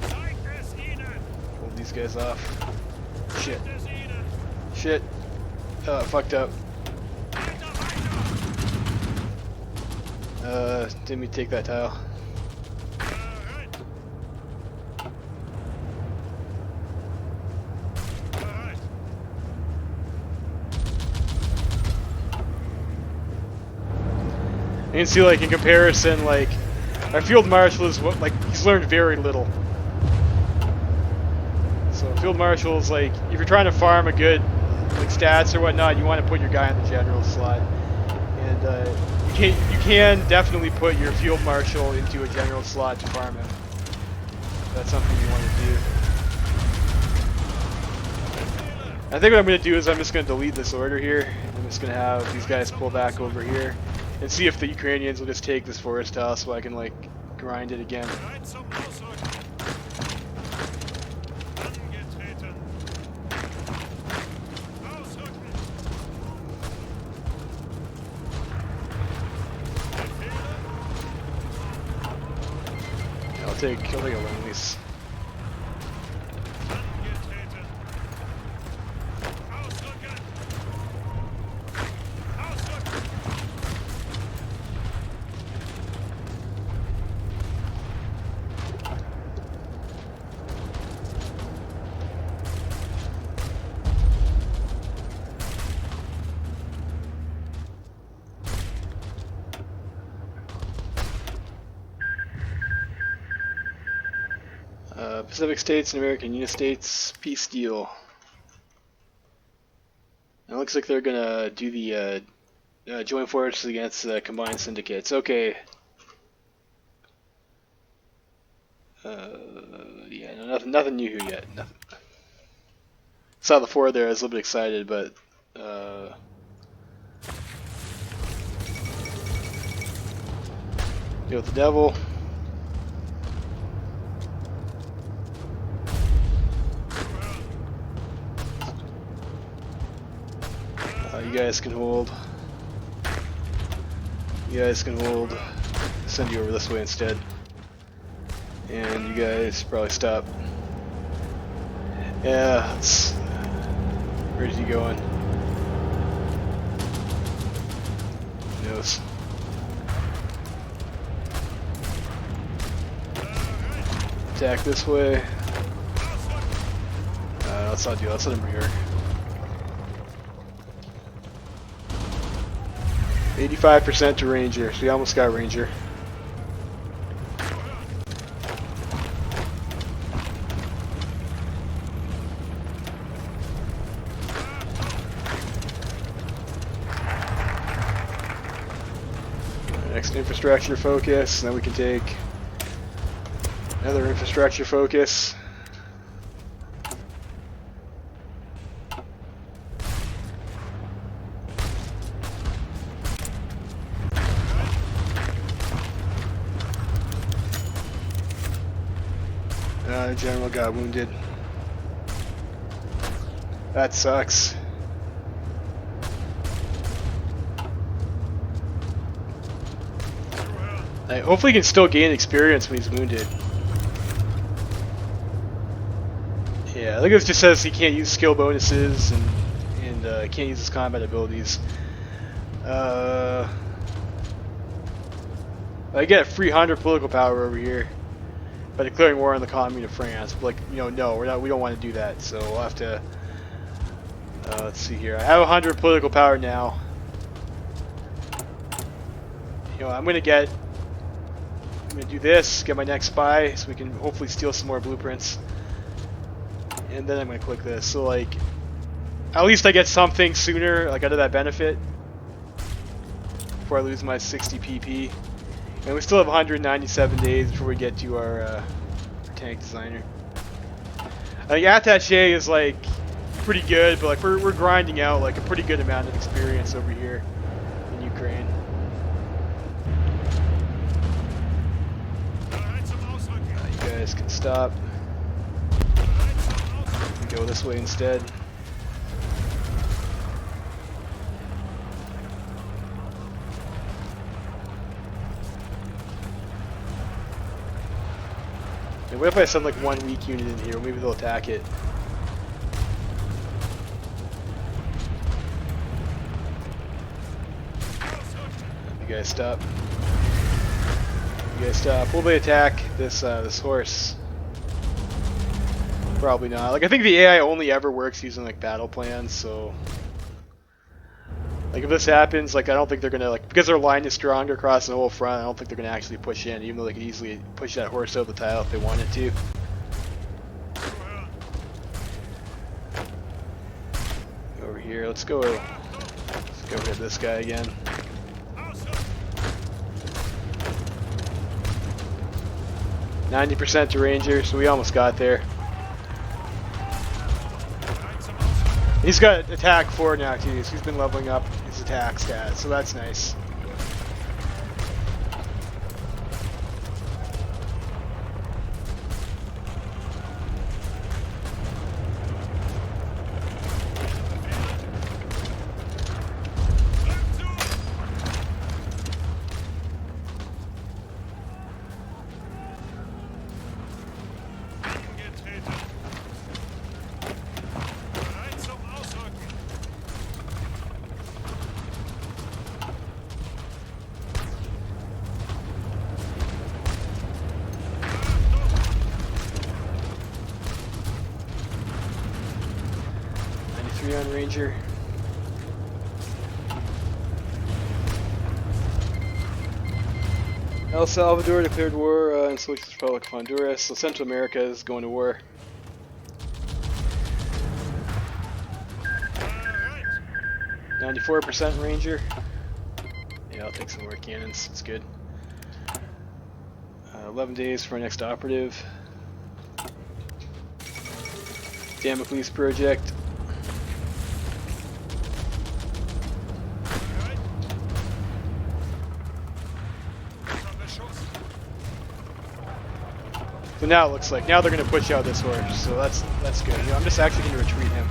Zeigt es ihnen. Hold these guys off. Shit. Zeigt es ihnen. Shit. Fucked up. Weiter, weiter. Didn't mean to take that tile. Bereit. Bereit. You can see, like, in comparison, like, our field marshal is what, like, he's learned very little. So field marshal is like, if you're trying to farm a good, like, stats or whatnot, you want to put your guy in the general slot. And you can definitely put your field marshal into a general slot to farm him. That's something you want to do. I think what I'm going to do is I'm just going to delete this order here. I'm just going to have these guys pull back over here and see if the Ukrainians will just take this forest tile so I can, like, grind it again. Bereit zum Ausrücken. Angetreten. Ausrücken. Befehle. I'll take a Lend-Lease. Angetreten. Ausrücken. Ausrücken. 'em. Pacific States and American United States peace deal. It looks like they're gonna do the joint forces against the combined syndicates. Okay. Yeah, no, nothing new here yet. Nothing. Saw the 4 there. I was a little bit excited, but deal with the devil. You guys can hold. You guys can hold. Send you over this way instead. And you guys probably stop. Yeah, where's he going? Who knows? Attack this way. Let's not do that. Let's let him here. 85% to Ranger, so we almost got Ranger. Next infrastructure focus, and then we can take another infrastructure focus. The general got wounded. That sucks. Hopefully he can still gain experience when he's wounded. Yeah, I think it just says he can't use skill bonuses and can't use his combat abilities. I get 300 political power over here by declaring war on the Commune of France. But, like, you know, no, we don't want to do that. So we'll have to. Let's see here. I have 100 political power now. You know, I'm gonna do this, get my next spy, so we can hopefully steal some more blueprints. And then I'm gonna click this. So, like, at least I get something sooner, like, out of that benefit before I lose my 60 PP. And we still have 197 days before we get to our tank designer. I think attaché is, like, pretty good, but, like, we're grinding out, like, a pretty good amount of experience over here in Ukraine. You guys can stop. Go this way instead. And what if I send like one weak unit in here? Maybe they'll attack it. You guys stop. You guys stop. Will they attack this this horse? Probably not. Like, I think the AI only ever works using like battle plans, so like if this happens, like I don't think they're gonna, like, because their line is stronger across the whole front, I don't think they're gonna actually push in, even though they could easily push that horse out the tile if they wanted to. Over here, let's go hit this guy again. 90% to Ranger, so we almost got there. He's got attack 4 now too, so he's been leveling up his attack stats, so that's nice. On Ranger. El Salvador declared war on Socialist Republic of Honduras, so Central America is going to war. Right. 94% Ranger. Yeah, I'll take some more cannons, it's good. 11 days for our next operative. Damocles project. So now it looks like, now they're going to push out this horse, so that's good. You know, I'm just actually going to retreat him.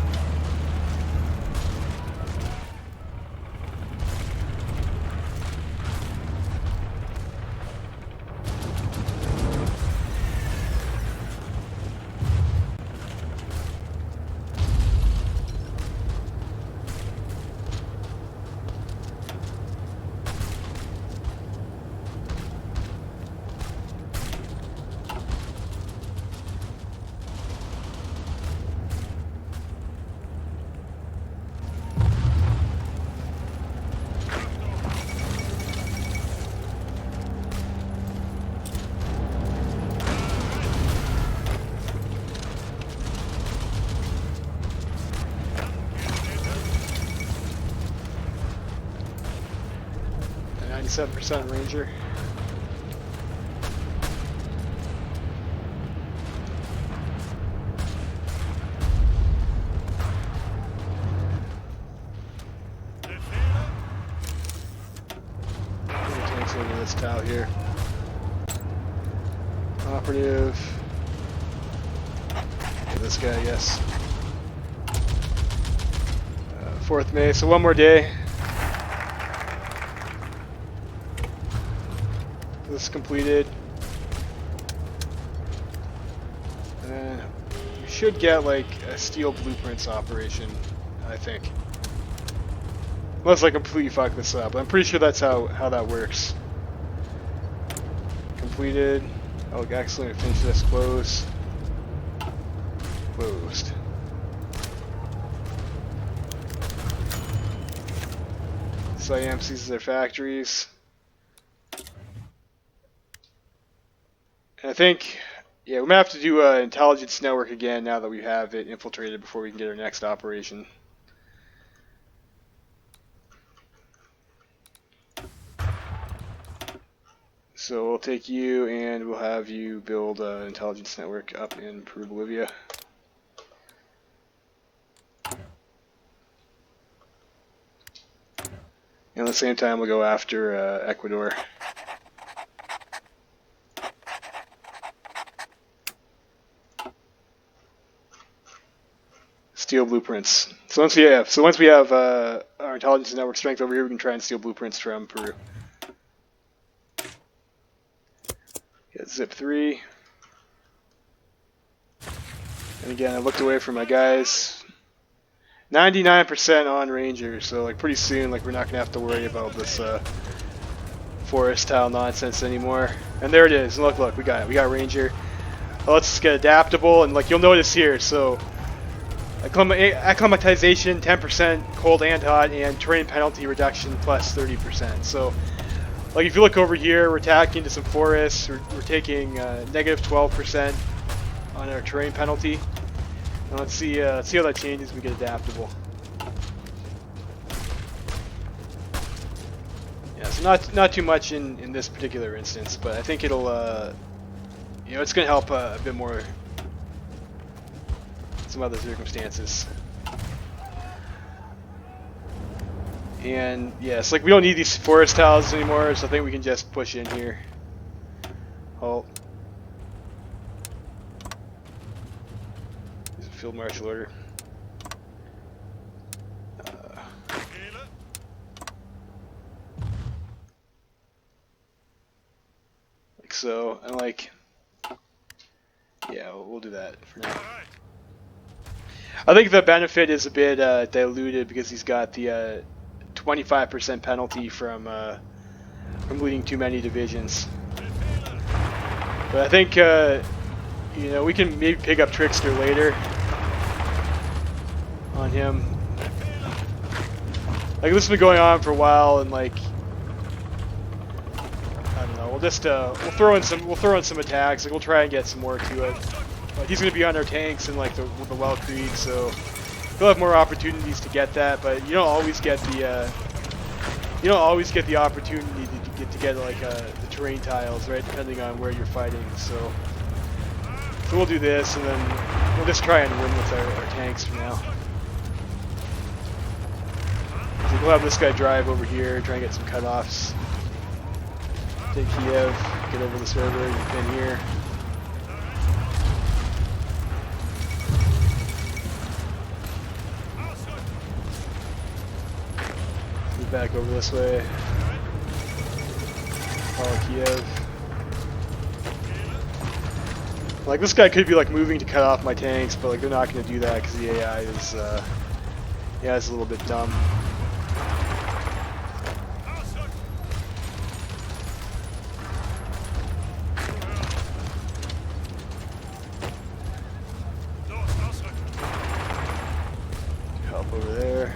97% Ranger. Tanks over this tile here. Operative. This guy, yes. 4th May, so one more day. This is completed. And we should get like a steel blueprints operation, I think. Unless I completely fuck this up. I'm pretty sure that's how that works. Completed. Oh, excellent. Finish this. Close. Closed. Siam seizes their factories. And I think, yeah, we might have to do an intelligence network again now that we have it infiltrated before we can get our next operation. So we'll take you and we'll have you build an intelligence network up in Peru, Bolivia. And at the same time we'll go after Ecuador. Steal blueprints. So once we have our intelligence network strength over here, we can try and steal blueprints from Peru. Get zip 3. And again, I looked away from my guys. 99% on Ranger, so like pretty soon, like we're not gonna have to worry about this forest tile nonsense anymore. And there it is. Look, we got it. We got Ranger. Well, let's get adaptable, and like you'll notice here, so acclimatization 10%, cold and hot, and terrain penalty reduction plus 30%. So, like if you look over here, we're attacking into some forests. We're taking negative 12% on our terrain penalty. And let's see how that changes when we get adaptable. Yeah, so not too much in this particular instance, but I think it'll you know, it's going to help a bit more in some other circumstances. And yes, like we don't need these forest tiles anymore, so I think we can just push in here. Halt. Field marshal order. Like so, and like, yeah, we'll do that for now. I think the benefit is a bit diluted because he's got the 25% penalty from leading too many divisions. But I think you know, we can maybe pick up Trickster later on him. Like this has been going on for a while, and like I don't know, we'll just we'll throw in some attacks. Like we'll try and get some more to it. Like he's gonna be on our tanks and like the Well Creek, so he'll have more opportunities to get that. But you don't always get the opportunity to get like the terrain tiles, right? Depending on where you're fighting. So we'll do this, and then we'll just try and win with our tanks for now. So we'll have this guy drive over here, try and get some cutoffs. Take Kiev, get over this river, you pin here. Move back over this way. Follow Kiev. Like this guy could be like moving to cut off my tanks, but like they're not going to do that because the AI is yeah, it's a little bit dumb. Help over there.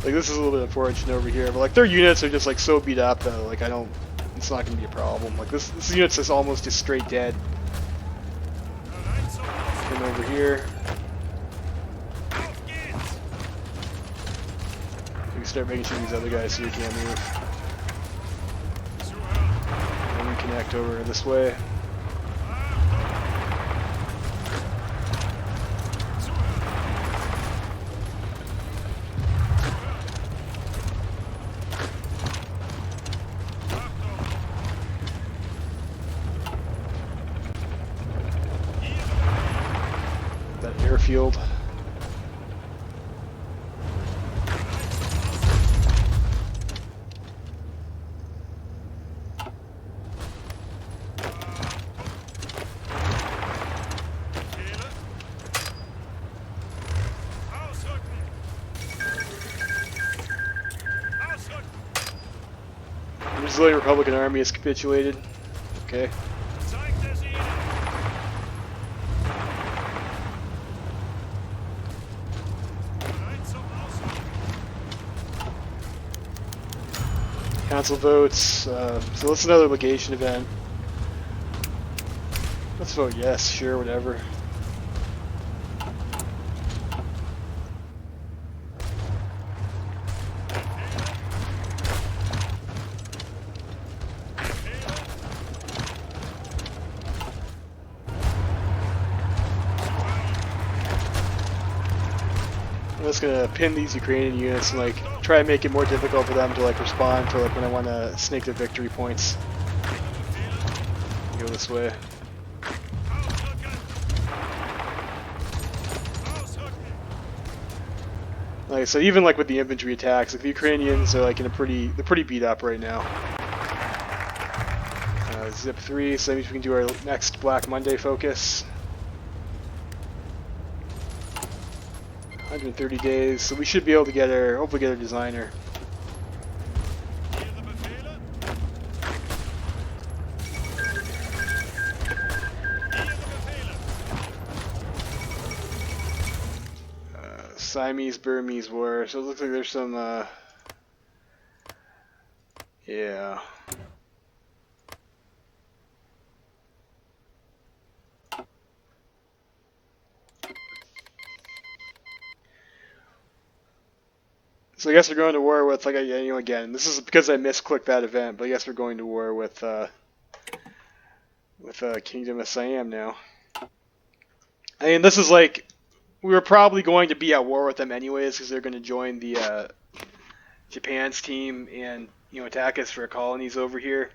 Like this is a little bit unfortunate over here, but like their units are just like so beat up that like it's not gonna be a problem. Like this unit's just almost just straight dead. Come over here. We can start making sure these other guys here can't move. And we connect over this way. That airfield. The Brazilian Republican Army has capitulated. Okay. Council votes. So that's another legation event. Let's vote yes, sure, whatever. I'm just gonna pin these Ukrainian units and like try and make it more difficult for them to like respond for like when I want to snake their victory points. Go this way. Like so, even like with the infantry attacks, like the Ukrainians are like they're pretty beat up right now. Zip 3, so that means we can do our next Black Monday focus. 130 days, so we should be able to get hopefully get our designer. Siamese-Burmese war, so it looks like there's some, yeah. So I guess we're going to war with, like, you know, again, this is because I misclicked that event, but I guess we're going to war with Kingdom of Siam now. I mean, this is like, we were probably going to be at war with them anyways, because they're going to join the Japan's team and, you know, attack us for colonies over here.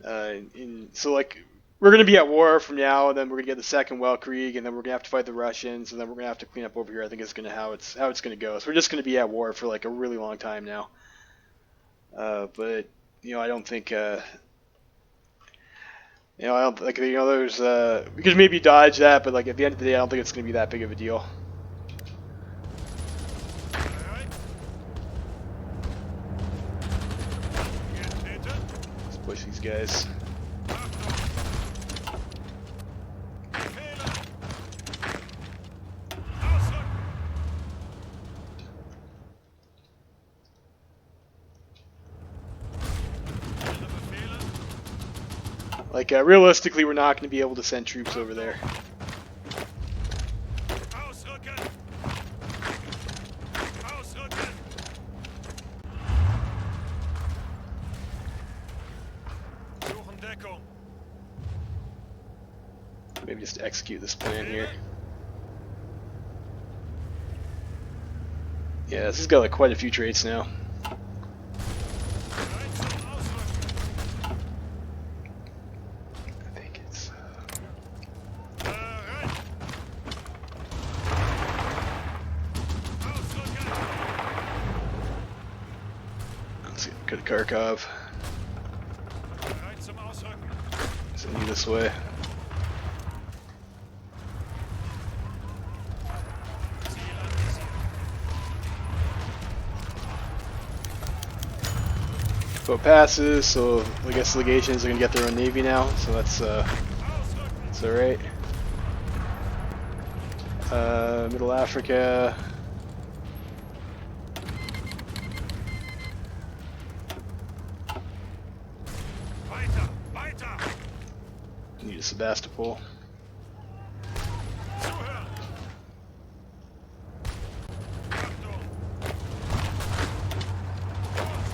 So, like, we're going to be at war from now, and then we're going to get the Second Weltkrieg, and then we're going to have to fight the Russians, and then we're going to have to clean up over here. I think it's going to how it's going to go. So we're just going to be at war for like a really long time now. But you know, I don't think you know, I don't like, you know, there's we could maybe dodge that, but like at the end of the day, I don't think it's going to be that big of a deal. Let's push these guys. Like, realistically, we're not going to be able to send troops over there. Maybe just execute this plan here. Yeah, this has got like quite a few traits now. Go to Kharkov. Send you this way. Vote passes, so I guess legations are gonna get their own navy now, so that's alright. Middle Africa. Sebastopol. Zuhören! Achtung!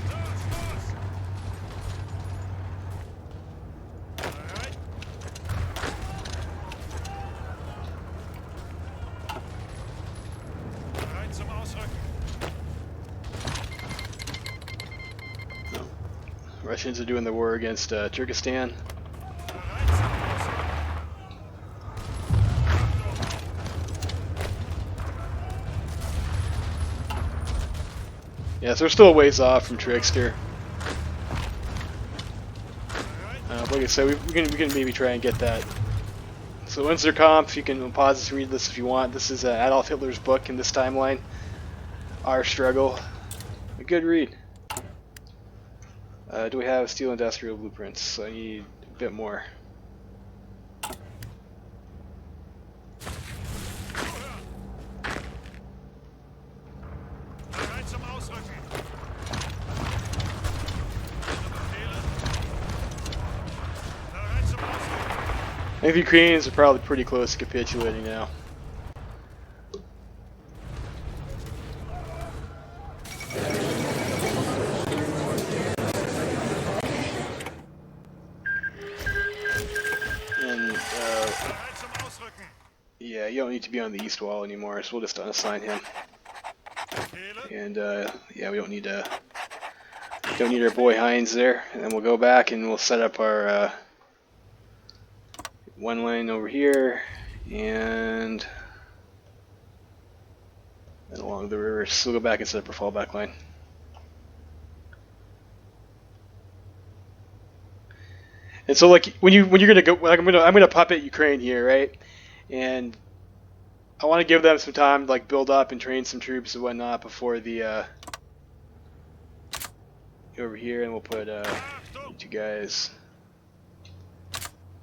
Los! Bereit? Bereit zum Ausrücken. Russians are doing the war against Turkestan. Bereit zum Ausrücken. Yeah, so we're still a ways off from Trickster. Like I said, we can maybe try and get that. So Windsor Kampf, you can pause this, read this if you want. This is Adolf Hitler's book in this timeline. Our Struggle. A good read. Do we have steel industrial blueprints? I need a bit more. Bereit zum Ausrücken. Befehle. Bereit zum Ausrücken. I think the Ukrainians are probably pretty close to capitulating now. And Bereit zum Ausrücken. yeah, you don't need to be on the east wall anymore, so we'll just unassign him. Befehle. And yeah, we don't need our boy Heinz there. And then we'll go back and we'll set up our one line over here and along the river. So we'll go back and set up our fallback line. And so like when you're gonna go, like I'm gonna puppet Ukraine here, right? And I want to give them some time to like build up and train some troops and whatnot before the over here, and we'll put you two guys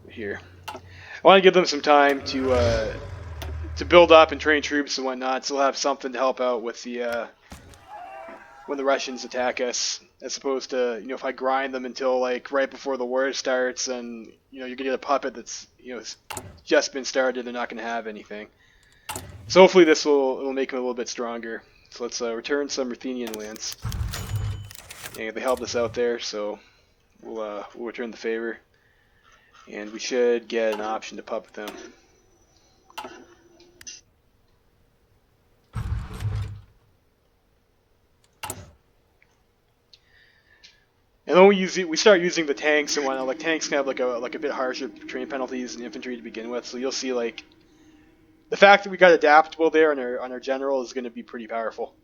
here. I want to give them some time to build up and train troops and whatnot, so we'll have something to help out with the when the Russians attack us, as opposed to, you know, if I grind them until like right before the war starts, and you know you're gonna get a puppet that's, you know, just been started, they're not gonna have anything. So hopefully this will make them a little bit stronger. So let's return some Ruthenian lands. And they helped us out there, so we'll return the favor, and we should get an option to puppet them. And then we start using the tanks and whatnot. Like tanks can have like a bit harsher training penalties than infantry to begin with, so you'll see like the fact that we got adaptable there on our general is going to be pretty powerful.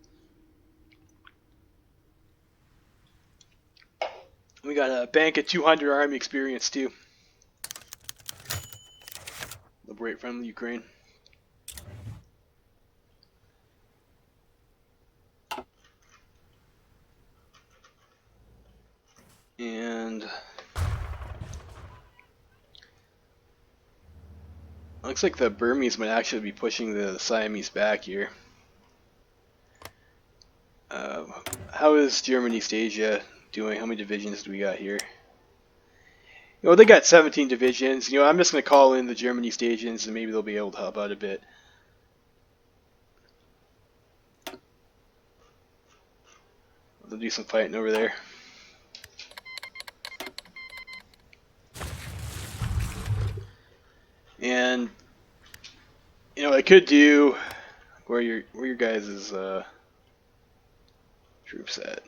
We got a bank of 200 army experience too. Liberate from Ukraine. And looks like the Burmese might actually be pushing the Siamese back here. How is German East Asia doing? How many divisions do we got here? You know, they got 17 divisions. You know, I'm just going to call in the German East Asians, and maybe they'll be able to help out a bit. They'll do some fighting over there. And you know, I could do where your guys' troops at.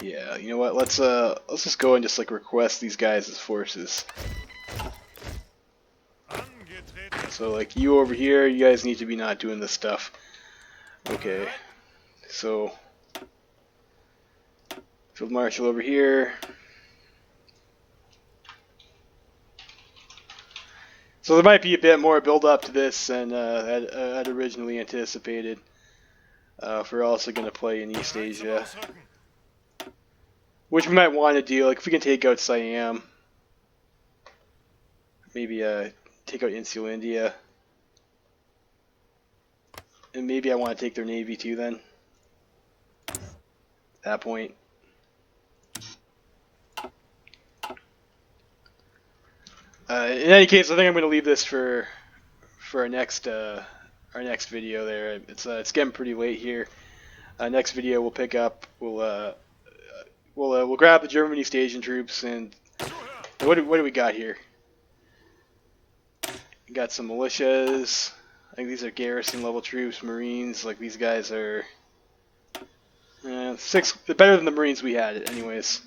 Yeah, you know what? Let's just go and just like request these guys as forces. Angetreten. So like you over here, you guys need to be not doing this stuff. Okay. So Field Marshal over here. So there might be a bit more build up to this than I'd originally anticipated. If we're also going to play in East Bereit zum Asia, Ausrücken. which we might want to do. Like if we can take out Siam, maybe take out Insular India, and maybe I want to take their navy too. Then at that point. In any case, I think I'm going to leave this for our next video. There, it's getting pretty late here. Next video we'll pick up. We'll grab the Germany station troops and what do we got here? We got some militias. I think these are garrison level troops, Marines. Like these guys are better than the Marines we had, anyways.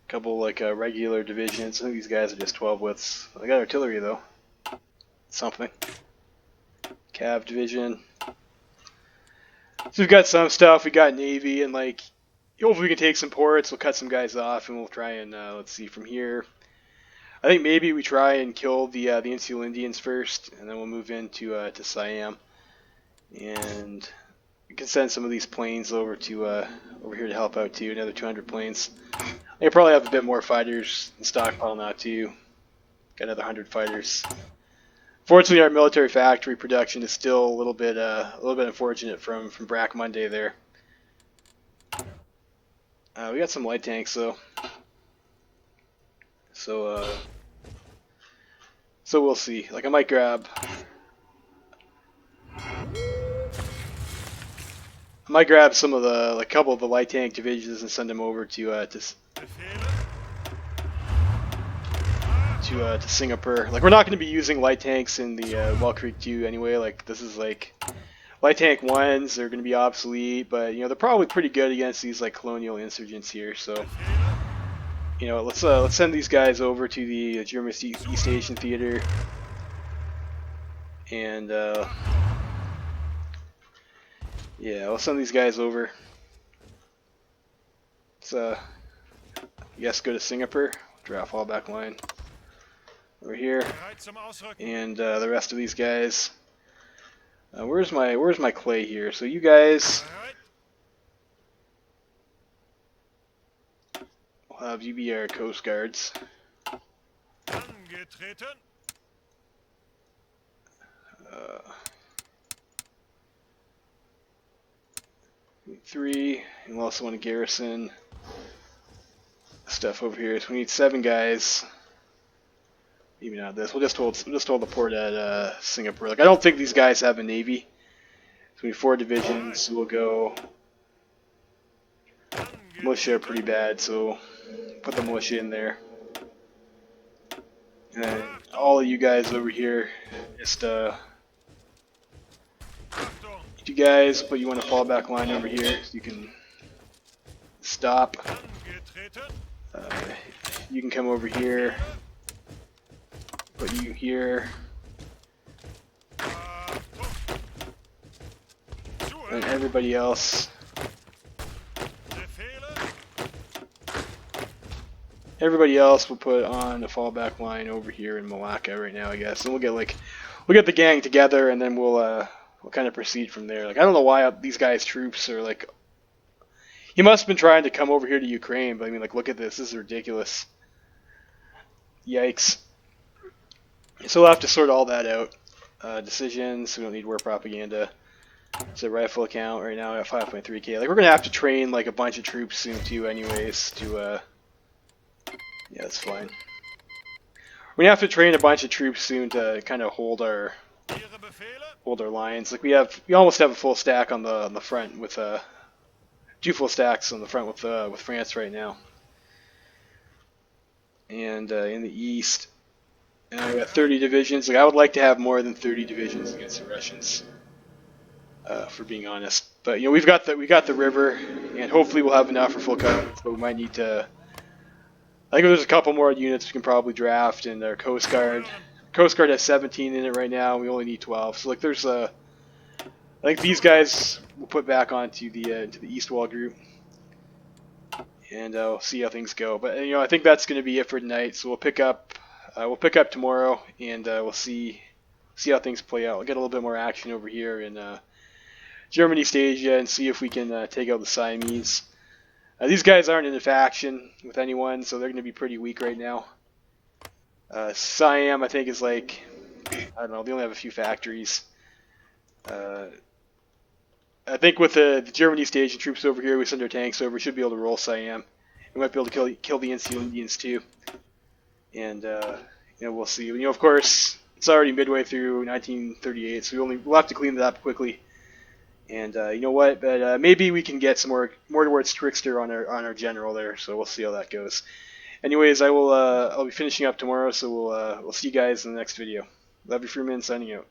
Couple like regular divisions. I think these guys are just 12 widths. I got artillery though. Something. Cav division. So we've got some stuff. We got Navy and like hopefully we can take some ports. We'll cut some guys off and we'll try and let's see from here. I think maybe we try and kill the Insular Indians first, and then we'll move into to Siam, and we can send some of these planes over to over here to help out too. Another 200 planes. I probably have a bit more fighters in stockpile now too. Got another 100 fighters. Fortunately, our military factory production is still a little bit unfortunate from Brack Monday there. We got some light tanks though. So we'll see. Like I might grab some of the like couple of the light tank divisions and send them over to Singapore. Like we're not going to be using light tanks in the Wall Creek 2 anyway. Like this is like light tank 1s are going to be obsolete, but you know they're probably pretty good against these like colonial insurgents here. So you know let's send these guys over to the German East Asian Theater, and yeah, we'll send these guys over. Let's yes, go to Singapore. Draw fallback line over here, and the rest of these guys. Where's my clay here? So you guys, will have you be our coast guards. 3, and we'll also want to garrison stuff over here. So we need 7 guys. Maybe not this. We'll just hold the port at Singapore. Like I don't think these guys have a navy. So we need 4 divisions. We'll go militia are pretty bad, so put the militia in there. And then all of you guys over here, just you guys, but you want to fall back line over here so you can stop. You can come over here. Put you here. And everybody else. Everybody else will put on the fallback line over here in Malacca right now, I guess. And we'll get the gang together, and then we'll kind of proceed from there. Like I don't know why these guys' troops are like. He must have been trying to come over here to Ukraine, but I mean, like, look at this. This is ridiculous. Yikes. So we'll have to sort all that out. Decisions. We don't need war propaganda. It's a rifle account right now at 5.3k. Like we're gonna have to train like a bunch of troops soon too, anyways. To yeah, that's fine. We're gonna have to train a bunch of troops soon to kind of hold our lines. Like we almost have a full stack on the front with 2 full stacks on the front with France right now. And in the east, we got 30 divisions. Like I would like to have more than 30 divisions against the Russians, for being honest. But you know we got the river, and hopefully we'll have enough for full coverage. But we might need to. I think there's a couple more units we can probably draft, and our Coast Guard. Coast Guard has 17 in it right now, and we only need 12. So like there's I think these guys we'll put back onto the East Wall group, and we'll see how things go. But you know I think that's going to be it for tonight. So we'll pick up tomorrow, and we'll see how things play out. We'll get a little bit more action over here in Germany, East Asia, and see if we can take out the Siamese. These guys aren't in a faction with anyone, so they're going to be pretty weak right now. Siam, I think, is like, I don't know, they only have a few factories. I think with the Germany East Asian troops over here, we send our tanks over, we should be able to roll Siam. We might be able to kill the NC Indians too. And we'll see. Of course, it's already midway through 1938, so we'll have to clean that up quickly. And you know what? But maybe we can get some more towards Trickster on our general there. So we'll see how that goes. Anyways, I'll be finishing up tomorrow, so we'll see you guys in the next video. Love you, Freeman, signing out.